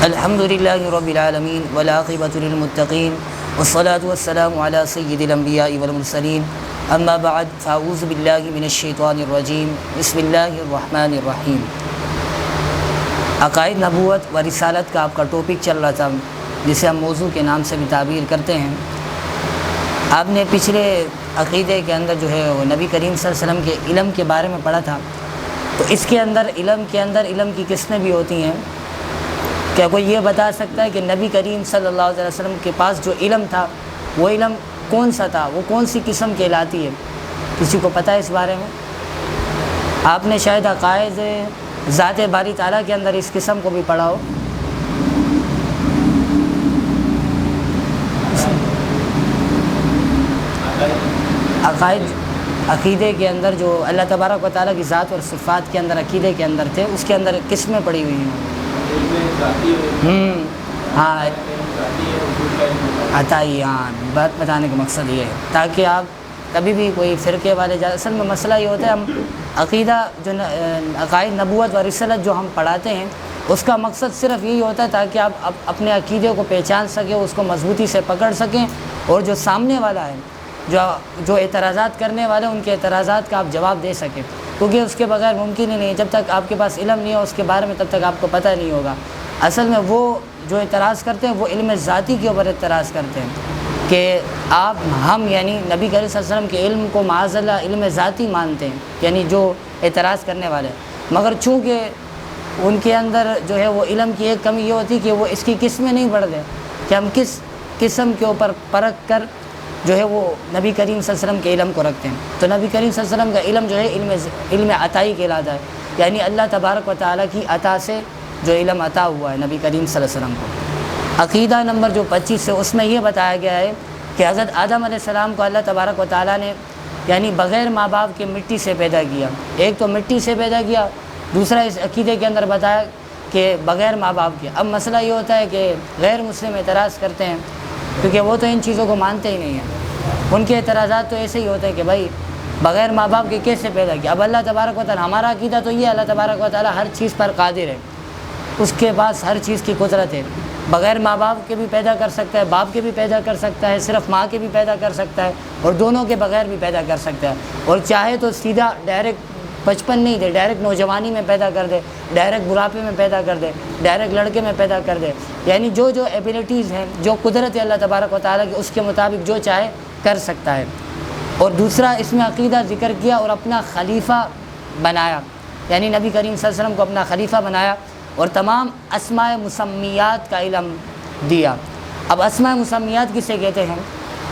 الحمد للہ رب العالمین والعاقبۃ للمتقین والصلاة والسلام علی سید الانبیاء والمرسلین اما بعد فاعوذ باللہ من الشیطان الرجیم بسم اللہ الرحمن الرحیم۔ عقائد نبوت و رسالت کا آپ کا ٹاپک چل رہا تھا، جسے ہم موضوع کے نام سے بھی تعبیر کرتے ہیں۔ آپ نے پچھلے عقیدے کے اندر جو ہے وہ نبی کریم صلی اللہ علیہ وسلم کے علم کے بارے میں پڑھا تھا، تو اس کے اندر علم کی قسمیں بھی ہوتی ہیں۔ کیا کوئی یہ بتا سکتا ہے کہ نبی کریم صلی اللہ علیہ وسلم کے پاس جو علم تھا وہ علم کون سا تھا، وہ کون سی قسم کہلاتی ہے؟ کسی کو پتہ ہے اس بارے میں؟ آپ نے شاید عقائد ذات باری تعالیٰ کے اندر اس قسم کو بھی پڑھا ہو۔ عقیدے کے اندر جو اللہ تبارک و تعالیٰ کی ذات اور صفات کے اندر عقیدے کے اندر تھے، اس کے اندر قسمیں پڑھی ہوئی ہیں۔ ہاں عطائی، ہاں بات بتانے کا مقصد یہ ہے تاکہ آپ کبھی بھی کوئی فرقے والے اصل میں مسئلہ یہ ہوتا ہے، ہم عقیدہ جو عقائد نبوت و رسالت جو ہم پڑھاتے ہیں، اس کا مقصد صرف یہی ہوتا ہے تاکہ آپ اپنے عقیدے کو پہچان سکیں، اس کو مضبوطی سے پکڑ سکیں، اور جو سامنے والا ہے، جو اعتراضات کرنے والے، ان کے اعتراضات کا آپ جواب دے سکیں، کیونکہ اس کے بغیر ممکن ہی نہیں ہے۔ جب تک آپ کے پاس علم نہیں ہو اس کے بارے میں، تب تک آپ کو پتہ نہیں ہوگا۔ اصل میں وہ جو اعتراض کرتے ہیں وہ علم ذاتی کے اوپر اعتراض کرتے ہیں کہ ہم یعنی نبی کریم صلی اللہ علیہ وسلم کے علم کو معاذ اللہ علم ذاتی مانتے ہیں، یعنی جو اعتراض کرنے والے، مگر چونکہ ان کے اندر جو ہے وہ علم کی ایک کمی یہ ہوتی کہ وہ اس کی قسمیں نہیں پڑھتے کہ ہم کس قسم کے اوپر پرکھ کر جو ہے وہ نبی کریم صلی اللہ علیہ وسلم کے علم کو رکھتے ہیں۔ تو نبی کریم صلی اللہ علیہ وسلم کا علم جو ہے علم عطائی کہلاتا ہے، یعنی اللہ تبارک و تعالیٰ کی عطا سے جو علم عطا ہوا ہے نبی کریم صلی اللہ علیہ وسلم کو۔ عقیدہ نمبر جو 25 ہے، اس میں یہ بتایا گیا ہے کہ حضرت آدم علیہ السلام کو اللہ تبارک و تعالیٰ نے یعنی بغیر ماں باپ کے مٹی سے پیدا کیا۔ ایک تو مٹی سے پیدا کیا، دوسرا اس عقیدے کے اندر بتایا کہ بغیر ماں باپ کے۔ اب مسئلہ یہ ہوتا ہے کہ غیر مسلم اعتراض کرتے ہیں، کیونکہ وہ تو ان چیزوں کو مانتے ہی نہیں ہیں۔ ان کے اعتراضات تو ایسے ہی ہوتے ہیں کہ بھائی بغیر ماں باپ کے کیسے پیدا کیا؟ اب اللہ تبارک و تعالیٰ، ہمارا عقیدہ تو یہ ہے اللہ تبارک و تعالیٰ ہر چیز پر قادر ہے، اس کے پاس ہر چیز کی قدرت ہے، بغیر ماں باپ کے بھی پیدا کر سکتا ہے، باپ کے بھی پیدا کر سکتا ہے، صرف ماں کے بھی پیدا کر سکتا ہے، اور دونوں کے بغیر بھی پیدا کر سکتا ہے، اور چاہے تو سیدھا ڈائریکٹ بچپن نہیں دے، ڈائریکٹ نوجوانی میں پیدا کر دے، ڈائریکٹ بڑھاپے میں پیدا کر دے، ڈائریکٹ لڑکے میں پیدا کر دے، یعنی جو ایبیلٹیز ہیں، جو قدرت ہے اللہ تبارک و تعالیٰ کی، اس کے مطابق جو چاہے کر سکتا ہے۔ اور دوسرا اس میں عقیدہ ذکر کیا اور اپنا خلیفہ بنایا، یعنی نبی کریم صلی اللہ علیہ وسلم کو اپنا خلیفہ بنایا اور تمام اسماء مسمیات کا علم دیا۔ اب اسماء مسمیات کسے کہتے ہیں؟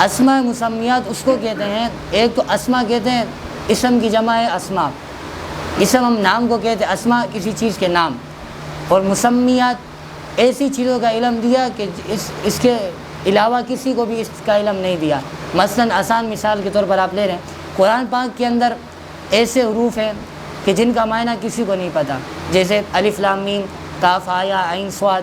اسماء مسمیات اس کو کہتے ہیں، ایک تو اسماء کہتے ہیں اسم کی جمع ہے اسماء، اسم ہم نام کو کہتے ہیں، اسماء کسی چیز کے نام، اور مسمیات ایسی چیزوں کا علم دیا کہ اس کے علاوہ کسی کو بھی اس کا علم نہیں دیا۔ مثلا آسان مثال کے طور پر آپ لے رہے ہیں، قرآن پاک کے اندر ایسے حروف ہیں کہ جن کا معنی کسی کو نہیں پتہ، جیسے الف لام میم، کاف یا عین صاد،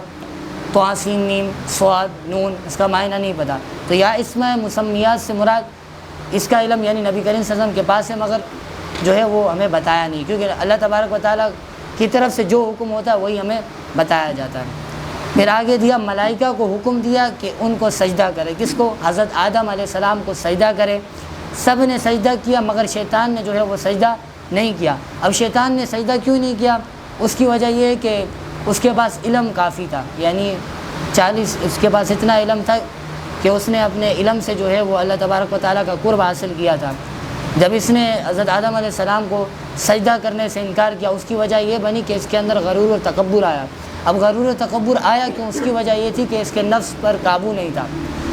طا سین میم صاد نون، اس کا معنی نہیں پتہ۔ تو یا اسماء مسمیات سے مراد اس کا علم یعنی نبی کریم صلی اللہ علیہ وسلم کے پاس ہے، مگر جو ہے وہ ہمیں بتایا نہیں، کیونکہ اللہ تبارک و تعالیٰ کی طرف سے جو حکم ہوتا ہے وہی ہمیں بتایا جاتا ہے۔ پھر آگے دیا ملائکہ کو حکم دیا کہ ان کو سجدہ کرے، کس کو؟ حضرت آدم علیہ السلام کو سجدہ کرے۔ سب نے سجدہ کیا، مگر شیطان نے جو ہے وہ سجدہ نہیں کیا۔ اب شیطان نے سجدہ کیوں نہیں کیا؟ اس کی وجہ یہ ہے کہ اس کے پاس علم کافی تھا، یعنی اس کے پاس اتنا علم تھا کہ اس نے اپنے علم سے جو ہے وہ اللہ تبارک و تعالیٰ کا قرب حاصل کیا تھا۔ جب اس نے حضرت آدم علیہ السلام کو سجدہ کرنے سے انکار کیا، اس کی وجہ یہ بنی کہ اس کے اندر غرور و تکبر آیا۔ اب غرور و تکبر آیا کیوں؟ اس کی وجہ یہ تھی کہ اس کے نفس پر قابو نہیں تھا،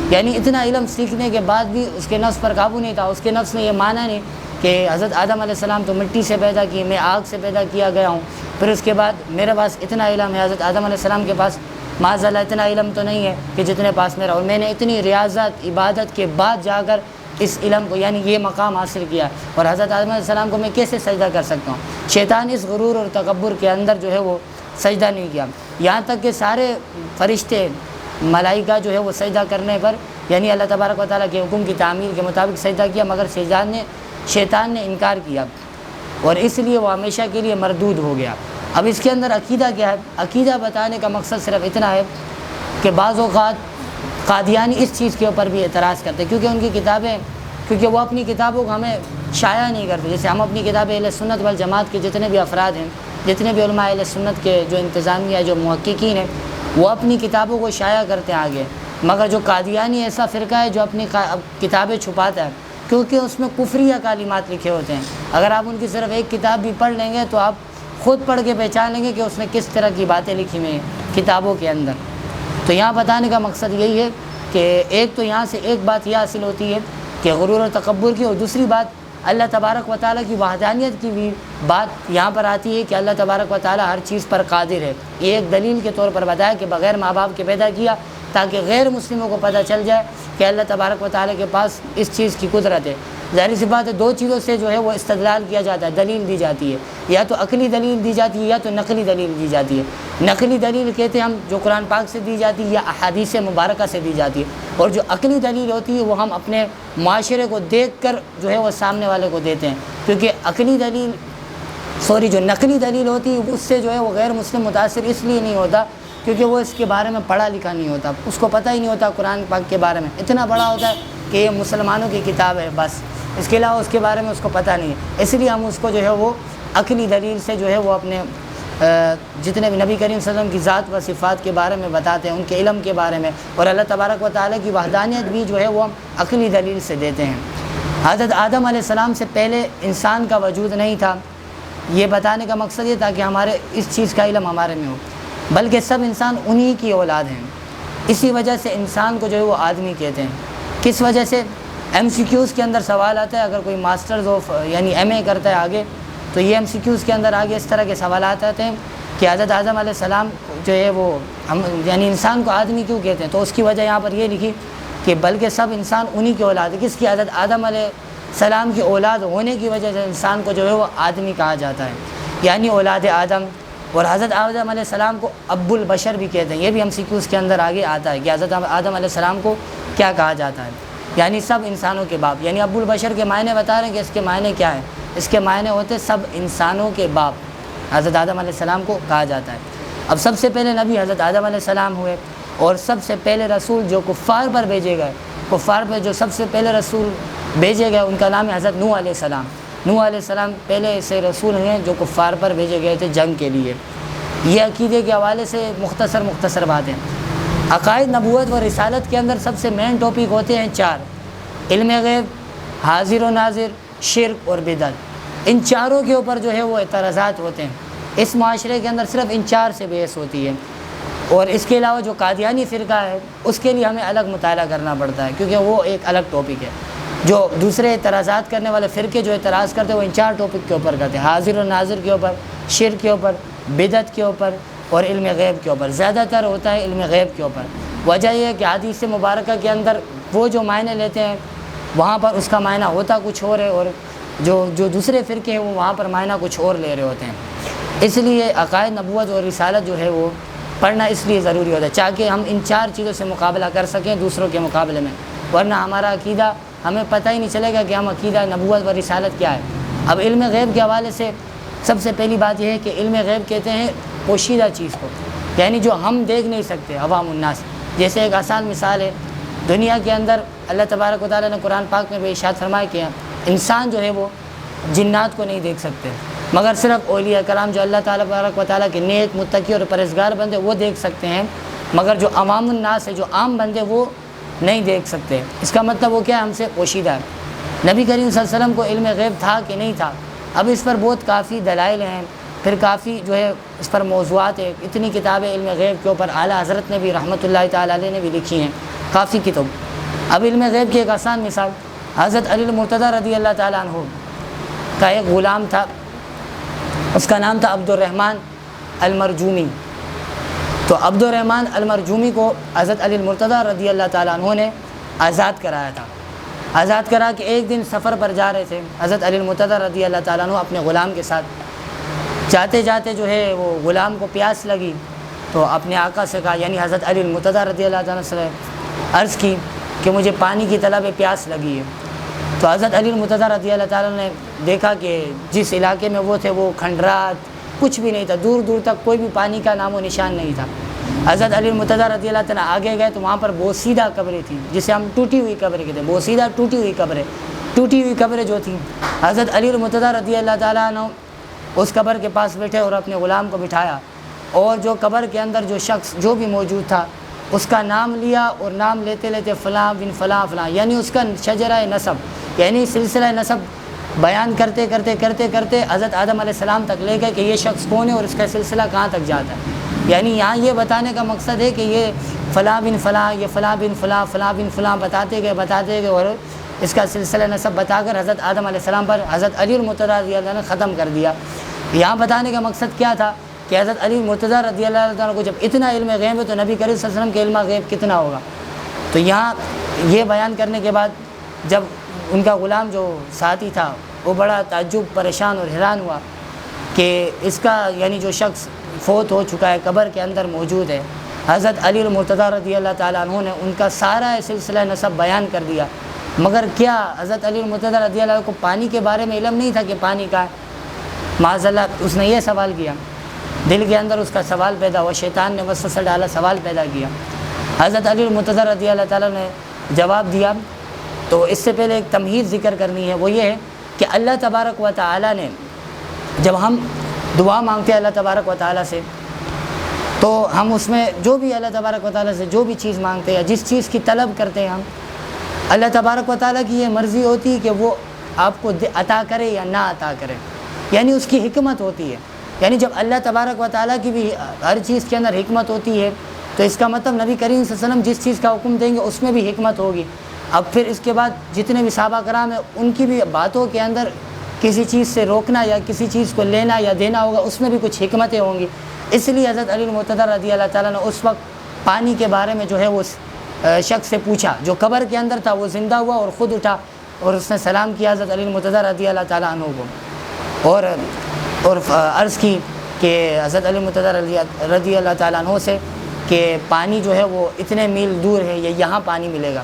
یعنی اتنا علم سیکھنے کے بعد بھی اس کے نفس پر قابو نہیں تھا۔ اس کے نفس نے یہ مانا نہیں کہ حضرت آدم علیہ السلام تو مٹی سے پیدا کی، میں آگ سے پیدا کیا گیا ہوں، پھر اس کے بعد میرے پاس اتنا علم ہے، حضرت آدم علیہ السلام کے پاس معاذ اللہ اتنا علم تو نہیں ہے کہ جتنے پاس میرا، اور میں نے اتنی ریاضت عبادت کے بعد جا کر اس علم کو یعنی یہ مقام حاصل کیا، اور حضرت آدم علیہ السلام کو میں کیسے سجدہ کر سکتا ہوں؟ شیطان اس غرور اور تکبر کے اندر جو ہے وہ سجدہ نہیں کیا، یہاں تک کہ سارے فرشتے ملائکہ جو ہے وہ سجدہ کرنے پر یعنی اللہ تبارک و تعالیٰ کے حکم کی تعمیل کے مطابق سجدہ کیا، مگر شیطان نے انکار کیا، اور اس لیے وہ ہمیشہ کے لیے مردود ہو گیا۔ اب اس کے اندر عقیدہ کیا ہے؟ عقیدہ بتانے کا مقصد صرف اتنا ہے کہ بعض اوقات قادیانی اس چیز کے اوپر بھی اعتراض کرتے ہیں، کیونکہ ان کی کتابیں، کیونکہ وہ اپنی کتابوں کو ہمیں شائع نہیں کرتے. جیسے ہم اپنی کتابیں اہل سنت والجماعت کے جتنے بھی افراد ہیں، جتنے بھی علماء اہل سنت کے جو انتظامیہ جو محققین ہیں، وہ اپنی کتابوں کو شائع کرتے ہیں آگے. مگر جو قادیانی ایسا فرقہ ہے جو اپنی کتابیں چھپاتا ہے، کیونکہ اس میں کفریہ کلمات لکھے ہوتے ہیں. اگر آپ ان کی صرف ایک کتاب بھی پڑھ لیں گے تو آپ خود پڑھ کے پہچان لیں گے کہ اس نے کس طرح کی باتیں لکھی ہوئی ہیں کتابوں کے اندر. تو یہاں بتانے کا مقصد یہی ہے کہ ایک تو یہاں سے ایک بات یہ حاصل ہوتی ہے کہ غرور و تکبر کی، اور دوسری بات اللہ تبارک و تعالیٰ کی وحدانیت کی بھی بات یہاں پر آتی ہے کہ اللہ تبارک و تعالیٰ ہر چیز پر قادر ہے. یہ ایک دلیل کے طور پر بتایا کہ بغیر ماں باپ کے پیدا کیا، تاکہ غیر مسلموں کو پتہ چل جائے کہ اللہ تبارک و تعالیٰ کے پاس اس چیز کی قدرت ہے. ظاہر سی بات ہے، دو چیزوں سے جو ہے وہ استدلال کیا جاتا ہے، دلیل دی جاتی ہے، یا تو عقلی دلیل دی جاتی ہے یا تو نقلی دلیل دی جاتی ہے. نقلی دلیل کہتے ہیں ہم جو قرآن پاک سے دی جاتی ہے یا احادیث مبارکہ سے دی جاتی ہے، اور جو عقلی دلیل ہوتی ہے وہ ہم اپنے معاشرے کو دیکھ کر جو ہے وہ سامنے والے کو دیتے ہیں. کیونکہ جو نقلی دلیل ہوتی ہے اس سے جو ہے وہ غیر مسلم متاثر اس لیے نہیں ہوتا کیونکہ وہ اس کے بارے میں پڑھا لکھا نہیں ہوتا، اس کو پتہ ہی نہیں ہوتا قرآن پاک کے بارے میں. اتنا بڑا ہوتا ہے کہ یہ مسلمانوں کی کتاب ہے بس، اس کے علاوہ اس کے بارے میں اس کو پتہ نہیں ہے. اس لیے ہم اس کو جو ہے وہ عقلی دلیل سے جو ہے وہ اپنے جتنے بھی نبی کریم صلی اللہ علیہ وسلم کی ذات و صفات کے بارے میں بتاتے ہیں، ان کے علم کے بارے میں، اور اللہ تبارک و تعالیٰ کی وحدانیت بھی جو ہے وہ ہم عقلی دلیل سے دیتے ہیں. حضرت آدم علیہ السلام سے پہلے انسان کا وجود نہیں تھا، یہ بتانے کا مقصد یہ تاکہ ہمارے اس چیز کا علم ہمارے میں ہو، بلکہ سب انسان انہی کی اولاد ہیں. اسی وجہ سے انسان کو جو ہے وہ آدمی کہتے ہیں. کس وجہ سے؟ ایم سی کیوز کے اندر سوال آتا ہے، اگر کوئی ماسٹرز آف یعنی ایم اے کرتا ہے آگے، تو یہ ایم سی کیوز کے اندر آگے اس طرح کے سوالات آتے ہیں کہ حضرت آدم علیہ السلام جو ہے وہ یعنی انسان کو آدمی کیوں کہتے ہیں؟ تو اس کی وجہ یہاں پر یہ لکھی کہ بلکہ سب انسان انہی کی اولاد ہے. کس کی؟ حضرت آدم علیہ السلام کی اولاد ہونے کی وجہ سے انسان کو جو ہے وہ آدمی کہا جاتا ہے، یعنی اولاد آدم. اور حضرت آدم علیہ السلام کو ابو البشر بھی کہتے ہیں. یہ بھی ایم سی کیوز کے اندر آگے آتا ہے کہ حضرت آدم علیہ السلام کو کیا کہا جاتا ہے، یعنی سب انسانوں کے باپ. یعنی ابو البشر کے معنی بتا رہے ہیں کہ اس کے معنی کیا ہے؟ اس کے معنی ہوتے سب انسانوں کے باپ. حضرت آدم علیہ السلام کو کہا جاتا ہے. اب سب سے پہلے نبی حضرت آدم علیہ السلام ہوئے، اور سب سے پہلے رسول جو کفار پر بھیجے گئے، کفار پہ جو سب سے پہلے رسول بھیجے گئے ان کا نام ہے حضرت نوح علیہ السلام. نوح علیہ السلام پہلے ایسے رسول ہیں جو کفار پر بھیجے گئے تھے جنگ کے لیے. یہ عقیدے کے حوالے سے مختصر باتیں. عقائد نبوت و رسالت کے اندر سب سے مین ٹاپک ہوتے ہیں 4: علم غیب، حاضر و ناظر، شرک اور بدعت. ان چاروں کے اوپر جو ہے وہ اعتراضات ہوتے ہیں. اس معاشرے کے اندر صرف ان 4 سے بحث ہوتی ہے. اور اس کے علاوہ جو قادیانی فرقہ ہے اس کے لیے ہمیں الگ مطالعہ کرنا پڑتا ہے، کیونکہ وہ ایک الگ ٹاپک ہے. جو دوسرے اعتراضات کرنے والے فرقے جو اعتراض کرتے ہیں وہ ان 4 ٹاپک کے اوپر کرتے ہیں: حاضر و ناظر کے اوپر، شرک کے اوپر، بدعت کے اوپر اور علم غیب کے اوپر. زیادہ تر ہوتا ہے علم غیب کے اوپر. وجہ یہ ہے کہ حدیث مبارکہ کے اندر وہ جو معنی لیتے ہیں وہاں پر اس کا معنی ہوتا کچھ اور ہے، اور جو دوسرے فرقے ہیں وہ وہاں پر معنی کچھ اور لے رہے ہوتے ہیں. اس لیے عقائد نبوت اور رسالت جو ہے وہ پڑھنا اس لیے ضروری ہوتا ہے تاکہ ہم ان 4 چیزوں سے مقابلہ کر سکیں دوسروں کے مقابلے میں. ورنہ ہمارا عقیدہ ہمیں پتہ ہی نہیں چلے گا کہ ہم عقیدہ نبوت و رسالت کیا ہے. اب علم غیب کے حوالے سے سب سے پہلی بات یہ ہے کہ علم غیب کہتے ہیں پوشیدہ چیز کو، یعنی جو ہم دیکھ نہیں سکتے عوام الناس. جیسے ایک آسان مثال ہے، دنیا کے اندر اللہ تبارک و تعالیٰ نے قرآن پاک میں بھی ارشاد فرمایا کہ انسان جو ہے وہ جنات کو نہیں دیکھ سکتے، مگر صرف اولیاء کرام جو اللہ تعالیٰ تبارک و تعالیٰ کے نیک، متقی اور پرہیزگار بندے وہ دیکھ سکتے ہیں، مگر جو عوام الناس ہے، جو عام بندے وہ نہیں دیکھ سکتے. اس کا مطلب وہ کیا ہے؟ ہم سے پوشیدہ ہے. نبی کریم صلی اللہ علیہ وسلم کو علم غیب تھا کہ نہیں تھا؟ اب اس پر بہت کافی دلائل ہیں، پھر کافی جو ہے اس پر موضوعات ہیں. اتنی کتابیں علم غیب کے اوپر اعلیٰ حضرت نے بھی رحمۃ اللہ تعالیٰ علیہ نے بھی لکھی ہیں، کافی کتب. اب علم غیب کی ایک آسان مثال، حضرت علی المرتضیٰ رضی اللہ تعالیٰ عنہ کا ایک غلام تھا، اس کا نام تھا عبد الرحمن المرجومی. تو عبد الرحمن المرجومی کو حضرت علی المرتضیٰ رضی اللہ تعالیٰ عنہ نے آزاد کرایا تھا. آزاد کرا کہ ایک دن سفر پر جا رہے تھے حضرت علی المرتضیٰ رضی اللہ تعالیٰ عنہ اپنے غلام کے ساتھ. جاتے جاتے جو ہے وہ غلام کو پیاس لگی تو اپنے آقا سے کہا، یعنی حضرت علی المرتضیٰ رضی اللہ تعالیٰ سے عرض کی کہ مجھے پانی کی طلب پیاس لگی ہے. تو حضرت علی المرتضیٰ رضی اللہ تعالیٰ نے دیکھا کہ جس علاقے میں وہ تھے وہ کھنڈرات کچھ بھی نہیں تھا، دور دور تک کوئی بھی پانی کا نام و نشان نہیں تھا۔ حضرت علی المرتضیٰ رضی اللہ تعالیٰ آگے گئے تو وہاں پر بوسیدہ قبریں تھیں، جسے ہم ٹوٹی ہوئی قبریں کہتے ہیں، بوسیدہ ٹوٹی ہوئی قبریں جو تھیں۔ حضرت علی المرتضیٰ رضی اللہ تعالیٰ عنہ اس قبر کے پاس بیٹھے اور اپنے غلام کو بٹھایا، اور جو قبر کے اندر جو شخص جو بھی موجود تھا اس کا نام لیا، اور نام لیتے لیتے فلاں بن فلاں فلاں، یعنی اس کا شجرہ نسب یعنی سلسلہ نسب بیان کرتے حضرت آدم علیہ السلام تک لے گئے کہ یہ شخص کون ہے اور اس کا سلسلہ کہاں تک جاتا ہے۔ یعنی یہاں یہ بتانے کا مقصد ہے کہ یہ فلاں بن فلاں، یہ فلاں بن فلاں، فلاں بن فلاں بتاتے گئے اور اس کا سلسلہ نسب بتا کر حضرت آدم علیہ السلام پر حضرت علی المرتضیٰ رضی اللہ عنہ نے ختم کر دیا۔ یہاں بتانے کا مقصد کیا تھا کہ حضرت علی المرتضیٰ رضی اللہ عنہ کو جب اتنا علم غیب ہے تو نبی کریم صلی اللہ علیہ وسلم کے علم غیب کتنا ہوگا۔ تو یہاں یہ بیان کرنے کے بعد جب ان کا غلام جو ساتھی تھا وہ بڑا تعجب، پریشان اور حیران ہوا کہ اس کا یعنی جو شخص فوت ہو چکا ہے قبر کے اندر موجود ہے۔ حضرت علی المرتضیٰ رضی اللہ تعالیٰ عنہ نے ان کا سارا سلسلہ نسب بیان کر دیا، مگر کیا حضرت علی المرتضیٰ رضی اللہ عنہ کو پانی کے بارے میں علم نہیں تھا کہ پانی کا ہے؟ معاذ اللہ اس نے یہ سوال کیا، دل کے اندر اس کا سوال پیدا ہوا، شیطان نے وسوسہ ڈالا، سوال پیدا کیا۔ حضرت علی المرتضیٰ رضی اللہ تعالیٰ نے جواب دیا۔ تو اس سے پہلے ایک تمہید ذکر کرنی ہے، وہ یہ ہے کہ اللہ تبارک و تعالیٰ نے جب ہم دعا مانگتے ہیں اللہ تبارک و تعالیٰ سے، تو ہم اس میں جو بھی اللہ تبارک و تعالیٰ سے جو بھی چیز مانگتے ہیں، جس چیز کی طلب کرتے ہیں ہم، اللہ تبارک و تعالیٰ کی یہ مرضی ہوتی ہے کہ وہ آپ کو عطا کرے یا نہ عطا کرے، یعنی اس کی حکمت ہوتی ہے۔ یعنی جب اللہ تبارک و تعالیٰ کی بھی ہر چیز کے اندر حکمت ہوتی ہے تو اس کا مطلب نبی کریم صلی اللہ علیہ وسلم جس چیز کا حکم دیں گے اس میں بھی حکمت ہوگی۔ اب پھر اس کے بعد جتنے بھی صحابہ کرام ہیں ان کی بھی باتوں کے اندر کسی چیز سے روکنا یا کسی چیز کو لینا یا دینا ہوگا، اس میں بھی کچھ حکمتیں ہوں گی۔ اس لیے حضرت علی المرتضیٰ رضی اللہ تعالیٰ نے اس وقت پانی کے بارے میں جو ہے وہ شخص سے پوچھا جو قبر کے اندر تھا، وہ زندہ ہوا اور خود اٹھا اور اس نے سلام کیا حضرت علی المرتضیٰ رضی اللہ تعالیٰ عنہ کو، اور عرض کی کہ حضرت علی المرتضیٰ رضی اللہ تعالیٰ عنہ سے کہ پانی جو ہے وہ اتنے میل دور ہے، یہ یہاں پانی ملے گا۔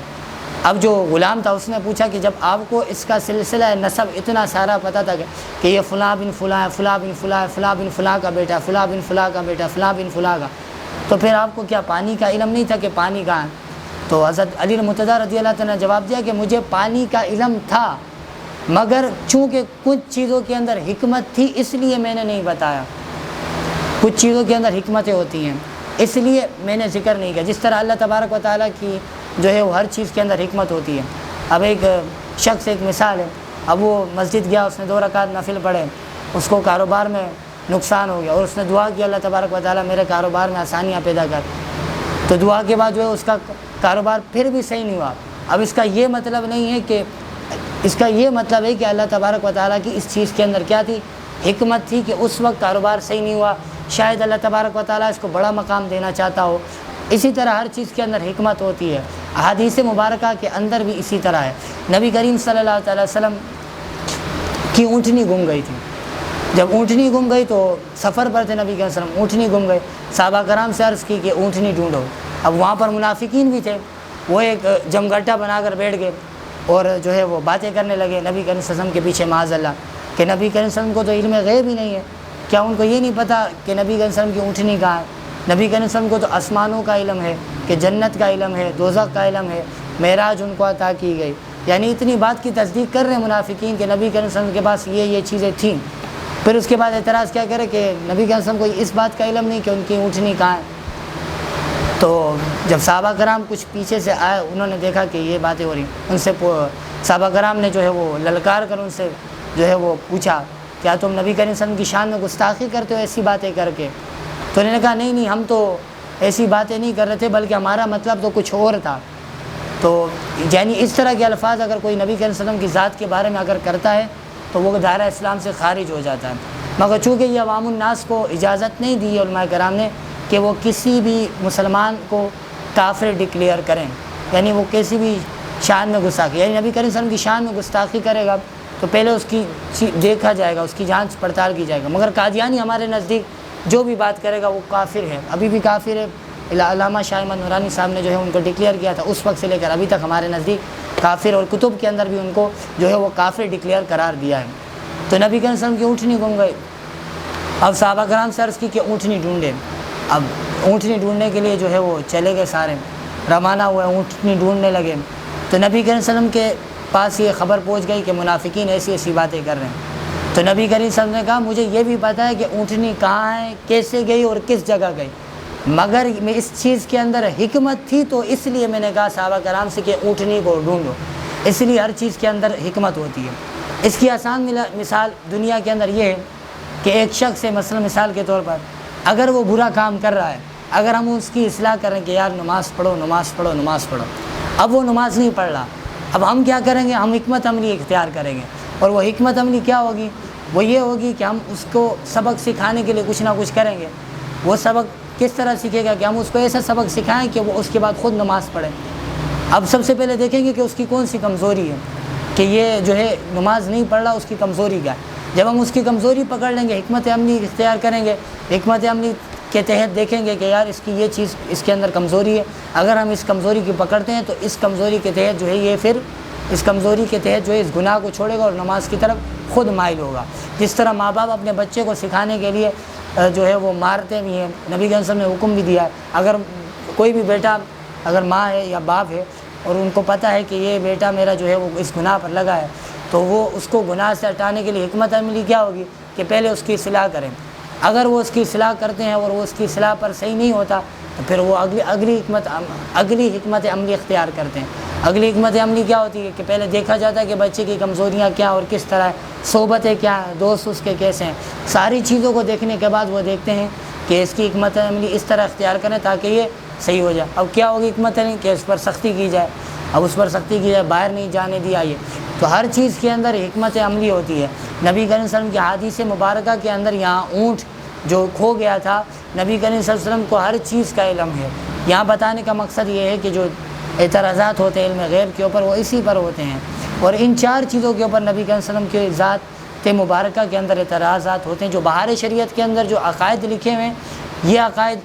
اب جو غلام تھا اس نے پوچھا کہ جب آپ کو اس کا سلسلہ نسب اتنا سارا پتہ تھا کہ یہ فلاں بن فلاں ہے، فلاں بن فلاں ہے، فلاں بن فلاں کا بیٹا، فلاں بن فلاں کا بیٹا، فلاں بن فلاں کا، تو پھر آپ کو کیا پانی کا علم نہیں تھا کہ پانی کہاں ہے؟ تو حضرت علی المرتضیٰ رضی اللہ تعالیٰ نے جواب دیا کہ مجھے پانی کا علم تھا، مگر چونکہ کچھ چیزوں کے اندر حکمت تھی اس لیے میں نے نہیں بتایا۔ کچھ چیزوں کے اندر حکمتیں ہوتی ہیں اس لیے میں نے ذکر نہیں کیا۔ جس طرح اللہ تبارک و تعالیٰ کی جو ہے وہ ہر چیز کے اندر حکمت ہوتی ہے۔ اب ایک شخص، ایک مثال ہے، اب وہ مسجد گیا، اس نے 2 رکعت نفل پڑھے، اس کو کاروبار میں نقصان ہو گیا اور اس نے دعا کی اللہ تبارک و تعالیٰ میرے کاروبار میں آسانیاں پیدا کر، تو دعا کے بعد جو ہے اس کا کاروبار پھر بھی صحیح نہیں ہوا۔ اب اس کا یہ مطلب نہیں ہے کہ اس کا یہ مطلب ہے کہ اللہ تبارک و تعالیٰ کی اس چیز کے اندر کیا تھی، حکمت تھی کہ اس وقت کاروبار صحیح نہیں ہوا، شاید اللہ تبارک و تعالیٰ اس کو بڑا مقام دینا چاہتا ہو۔ اسی طرح ہر چیز کے اندر حکمت ہوتی ہے۔ احادیث مبارکہ کے اندر بھی اسی طرح ہے۔ نبی کریم صلی اللہ علیہ وسلم کی اونٹنی گم گئی تھی۔ جب اونٹنی گم گئی تو سفر پر تھے نبی کریم صلی اللہ علیہ وسلم، اونٹنی گم گئی، صحابہ کرام سے عرض کی کہ اونٹنی ڈھونڈو۔ اب وہاں پر منافقین بھی تھے، وہ ایک جمگٹا بنا کر بیٹھ گئے اور جو ہے وہ باتیں کرنے لگے نبی کریم صلی اللہ علیہ وسلم کے پیچھے، معاذ اللہ، کہ نبی کریم صلی اللہ علیہ وسلم کو تو علم غیب ہی نہیں ہے، کیا ان کو یہ نہیں پتہ کہ نبی کریم صلی اللہ علیہ وسلم کی اونٹنی کہاں ہے؟ نبی کریم صلی اللہ علیہ وسلم کو تو آسمانوں کا علم ہے، کہ جنت کا علم ہے، دوزخ کا علم ہے، معراج ان کو عطا کی گئی، یعنی اتنی بات کی تصدیق کر رہے ہیں منافقین کہ نبی کریم صلی اللہ علیہ وسلم کے پاس یہ چیزیں تھیں۔ پھر اس کے بعد اعتراض کیا کرے کہ نبی کریم صلی اللہ علیہ وسلم کو اس بات کا علم نہیں کہ ان کی اونٹنی کہاں ہے۔ تو جب صحابہ کرام کچھ پیچھے سے آئے، انہوں نے دیکھا کہ یہ باتیں ہو رہی، ان سے صحابہ کرام نے جو ہے وہ للکار کر ان سے جو ہے وہ پوچھا کیا تم نبی کریم صلی اللہ علیہ وسلم کی شان میں گستاخی کرتے ہو ایسی باتیں کر کے؟ تو انہوں نے کہا نہیں ہم تو ایسی باتیں نہیں کر رہے تھے، بلکہ ہمارا مطلب تو کچھ اور تھا۔ تو یعنی اس طرح کے الفاظ اگر کوئی نبی کریم صلی اللہ علیہ وسلم کی ذات کے بارے میں اگر کرتا ہے تو وہ دائرہ اسلام سے خارج ہو جاتا ہے۔ مگر چونکہ یہ عوام الناس کو اجازت نہیں دی ہے علماء کرام نے کہ وہ کسی بھی مسلمان کو کافر ڈکلیئر کریں، یعنی وہ کسی بھی شان میں گستاخی، یعنی نبی کریم صلی اللہ علیہ وسلم کی شان میں گستاخی کرے گا تو پہلے اس کی دیکھا جائے گا، اس کی جانچ پڑتال کی جائے گا۔ مگر قادیانی ہمارے نزدیک جو بھی بات کرے گا وہ کافر ہے، ابھی بھی کافر ہے۔ علامہ شاہ احمد نورانی صاحب نے جو ہے ان کو ڈکلیئر کیا تھا، اس وقت سے لے کر ابھی تک ہمارے نزدیک کافر، اور کتب کے اندر بھی ان کو جو ہے وہ کافر ڈکلیئر قرار دیا ہے۔ تو نبی کریم صلی اللہ علیہ وسلم کی اونٹنی گم گئی، اب صحابہ کرام سے عرض کی کہ اونٹنی ڈھونڈیں. اب اونٹنی ڈھونڈنے کے لیے جو ہے وہ چلے گئے، سارے روانہ ہوئے، اونٹنی ڈھونڈنے لگے. تو نبی کریم صلی اللہ علیہ وسلم کے پاس یہ خبر پہنچ گئی کہ منافقین ایسی ایسی باتیں کر رہے ہیں. تو نبی کریم صلی اللہ علیہ وسلم نے کہا مجھے یہ بھی پتہ ہے کہ اونٹنی کہاں ہے، کیسے گئی اور کس جگہ گئی، مگر میں اس چیز کے اندر حکمت تھی تو اس لیے میں نے کہا صحابہ کرام سے کہ اونٹنی کو ڈھونڈو. اس لیے ہر چیز کے اندر حکمت ہوتی ہے. اس کی آسان مثال دنیا کے اندر یہ ہے کہ ایک شخص ہے، مثلا مثال کے طور پر اگر وہ برا کام کر رہا ہے، اگر ہم اس کی اصلاح کریں کہ یار نماز پڑھو نماز پڑھو نماز پڑھو، اب وہ نماز نہیں پڑھ رہا، اب ہم کیا کریں گے؟ ہم حکمت عملی اختیار کریں گے. اور وہ حکمت عملی کیا ہوگی؟ وہ یہ ہوگی کہ ہم اس کو سبق سکھانے کے لیے کچھ نہ کچھ کریں گے. وہ سبق کس طرح سیکھے گا کہ ہم اس کو ایسا سبق سکھائیں کہ وہ اس کے بعد خود نماز پڑھے. اب سب سے پہلے دیکھیں گے کہ اس کی کون سی کمزوری ہے، کہ یہ جو ہے نماز نہیں پڑھ رہا، اس کی کمزوری کیا ہے. جب ہم اس کی کمزوری پکڑ لیں گے، حکمت عملی اختیار کریں گے، حکمت عملی کے تحت دیکھیں گے کہ یار اس کی یہ چیز اس کے اندر کمزوری ہے، اگر ہم اس کمزوری کی پکڑتے ہیں تو اس کمزوری کے تحت جو ہے یہ پھر اس کمزوری کے تحت جو ہے اس گناہ کو چھوڑے گا اور نماز کی طرف خود مائل ہوگا. جس طرح ماں باپ اپنے بچے کو سکھانے کے لیے جو ہے وہ مارتے بھی ہیں، نبی صلی اللہ علیہ وسلم نے حکم بھی دیا ہے. اگر کوئی بھی بیٹا اگر ماں ہے یا باپ ہے اور ان کو پتہ ہے کہ یہ بیٹا میرا جو ہے وہ اس گناہ پر لگا ہے، تو وہ اس کو گناہ سے ہٹانے کے لیے حکمت عملی کیا ہوگی کہ پہلے اس کی اصلاح کریں. اگر وہ اس کی اصلاح کرتے ہیں اور وہ اس کی اصلاح پر صحیح نہیں ہوتا تو پھر وہ اگلی حکمت عملی اختیار کرتے ہیں. اگلی حکمت عملی کیا ہوتی ہے کہ پہلے دیکھا جاتا ہے کہ بچے کی کمزوریاں کیا اور کس طرح ہے، صحبتیں کیا ہیں، دوست اس کے کیسے ہیں. ساری چیزوں کو دیکھنے کے بعد وہ دیکھتے ہیں کہ اس کی حکمت عملی اس طرح اختیار کریں تاکہ یہ صحیح ہو جائے. اب کیا ہوگی حکمت عملی کہ اس پر سختی کی جائے. اب اس پر سختی کی جائے، باہر نہیں جانے دیا. یہ تو ہر چیز کے اندر حکمت عملی ہوتی ہے. نبی کریم صلی اللہ علیہ وسلم کی حدیث مبارکہ کے اندر یہاں اونٹ جو کھو گیا تھا، نبی کریم صلی اللہ علیہ وسلم کو ہر چیز کا علم ہے. یہاں بتانے کا مقصد یہ ہے کہ جو اعتراضات ہوتے ہیں علم غیب کے اوپر وہ اسی پر ہوتے ہیں، اور ان چار چیزوں کے اوپر نبی کریم صلی اللہ علیہ وسلم کی ذات مبارکہ کے اندر اعتراضات ہوتے ہیں. جو بہار شریعت کے اندر جو عقائد لکھے ہوئے ہیں، یہ عقائد